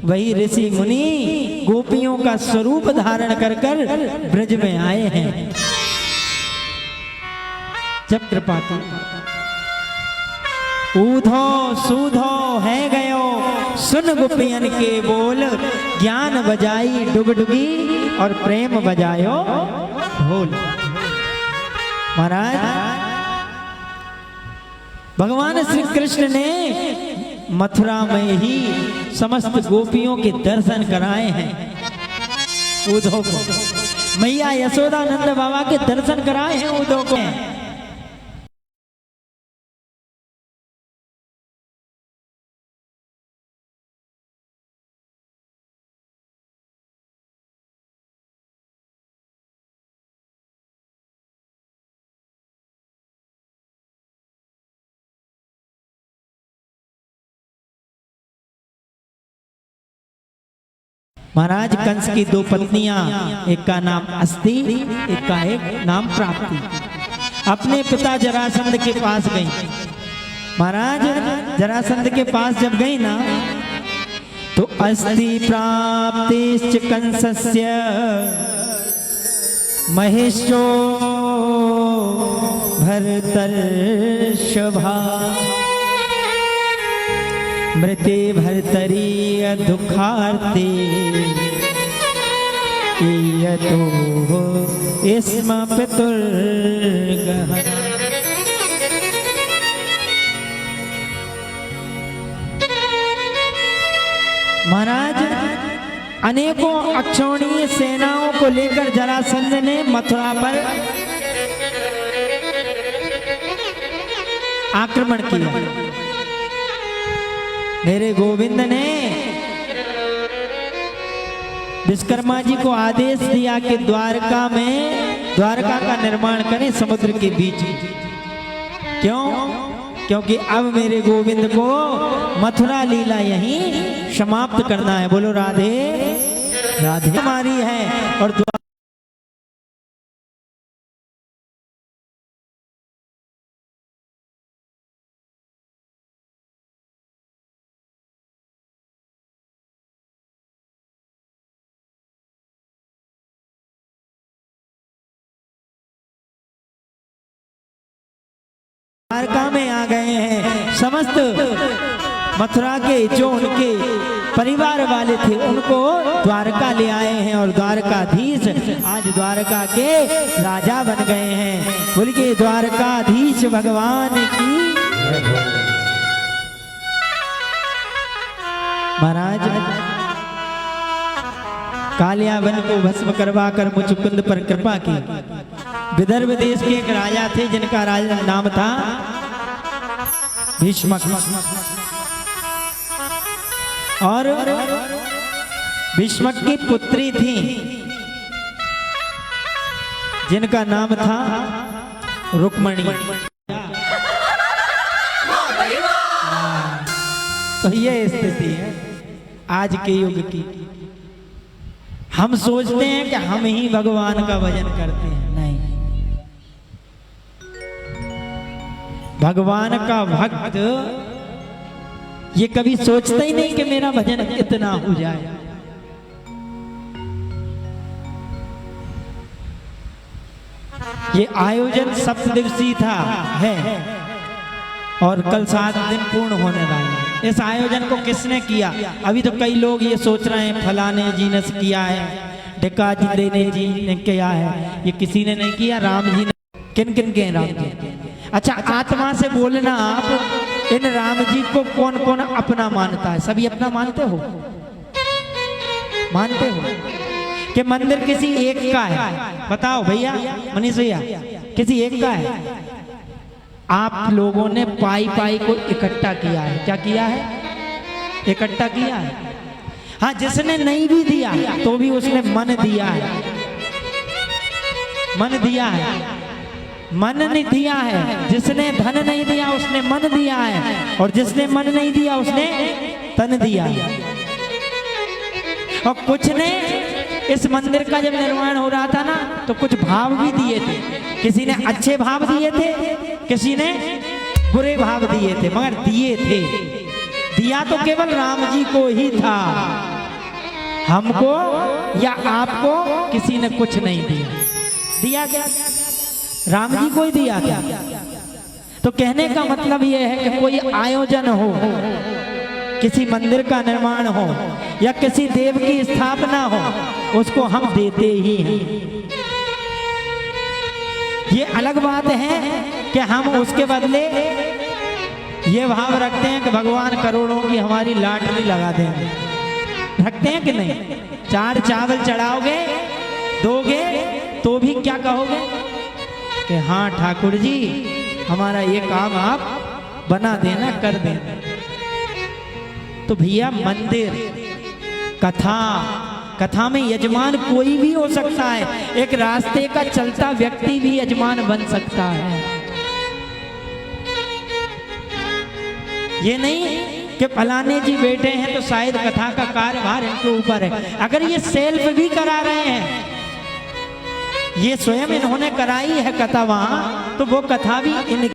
वही ऋषि मुनि गोपियों का स्वरूप धारण कर कर ब्रज में आए हैं। जब कृपा की ऊधो सूधो है गयो सुन गोपियन के बोल, ज्ञान बजाई डुगडुगी और प्रेम बजायो ढोल। महाराज भगवान श्री कृष्ण ने मथुरा में ही समस्त गोपियों के दर्शन कराए हैं। उद्धव को मैया यशोदा नंद बाबा के दर्शन कराए हैं उद्धव को। महाराज कंस की दो पत्नियां, एक का नाम अस्ति, एक का नाम प्राप्ति, अपने पिता जरासंध के पास गई। महाराज जरासंध के पास जब गई ना, तो अस्ति प्राप्तिश्च कंसस्य महेशो भरतर्षभा मृते भर्तरी दुखार्ते इयतो स्म पितुर्गः। महाराज अनेकों अक्षौणीय सेनाओं को लेकर जरासंध ने मथुरा पर आक्रमण किया। मेरे गोविंद ने विश्वकर्मा जी को आदेश दिया कि द्वारका का निर्माण करें समुद्र के बीच। क्यों? क्योंकि अब मेरे गोविंद को मथुरा लीला यहीं समाप्त करना है। बोलो राधे राधे। हमारी है और द्वारका में आ गए हैं। समस्त मथुरा के जो उनके परिवार वाले थे उनको द्वारका ले आए हैं और द्वारकाधीश आज द्वारका के राजा बन गए हैं। बोल के द्वारकाधीश भगवान की। महाराज कालियावन को भस्म करवा कर मुचुकुंद पर कृपा की। विदर्भ देश के एक राजा थे जिनका राजा नाम था भीष्मक, और भीष्मक की पुत्री थी जिनका नाम था रुक्मणी। तो ये स्थिति है आज के युग की। हम सोचते हैं कि हम ही भगवान का भजन करते हैं, नहीं। भगवान का भक्त ये कभी सोचता ही नहीं कि मेरा भजन इतना हो जाए। ये आयोजन 7 दिवसीय था है और कल 7 दिन पूर्ण होने वाले हैं। इस आयोजन को किसने किया? अभी तो कई लोग ये सोच रहे हैं फलाने जी ने किया है, ढिकाजी जी ने किया है। ये किसी ने नहीं किया, राम जी ने। किन किन के? राम जी। अच्छा, आत्मा से बोलना आप, इन राम जी को कौन कौन अपना मानता है? सभी अपना मानते हो? मानते हो कि मंदिर किसी एक का है? बताओ भैया, मनीष भैया, किसी एक का है? आप लोगों ने पाई पाई को इकट्ठा किया है। क्या किया है? इकट्ठा किया है। हाँ, जिसने नहीं भी दिया तो भी उसने मन दिया है। मन दिया है, मन नहीं दिया है। जिसने धन नहीं दिया उसने मन दिया है, और जिसने मन नहीं दिया उसने तन दिया है। और कुछ ने इस मंदिर का जब निर्माण हो रहा था ना, तो कुछ भाव भी दिए थे। किसी ने अच्छे भाव दिए थे, किसी ने बुरे भाव दिए थे, मगर दिए थे। दिया तो केवल राम जी को ही था, हमको या आपको किसी ने कुछ नहीं दिया। दिया क्या? राम जी को ही दिया क्या? तो कहने का मतलब यह है कि कोई आयोजन हो, किसी मंदिर का निर्माण हो या किसी देव की स्थापना हो, उसको हम देते ही हैं। ये अलग बात है कि हम उसके बदले ये भाव रखते हैं कि भगवान करोड़ों की हमारी लॉटरी लगा देंगे। रखते हैं कि नहीं? 4 चावल चढ़ाओगे, दोगे तो भी क्या कहोगे कि हाँ ठाकुर जी, हमारा ये काम आप बना देना, कर देना। तो भैया, मंदिर, कथा में यजमान कोई भी हो सकता है। एक रास्ते का चलता व्यक्ति भी यजमान बन सकता है। ये नहीं कि फलाने जी बैठे हैं तो शायद कथा का कार्यभार इनके ऊपर है। अगर ये सेल्फ भी करा रहे हैं, ये स्वयं इन्होंने कराई है कथा वहां, तो वो कथा भी इन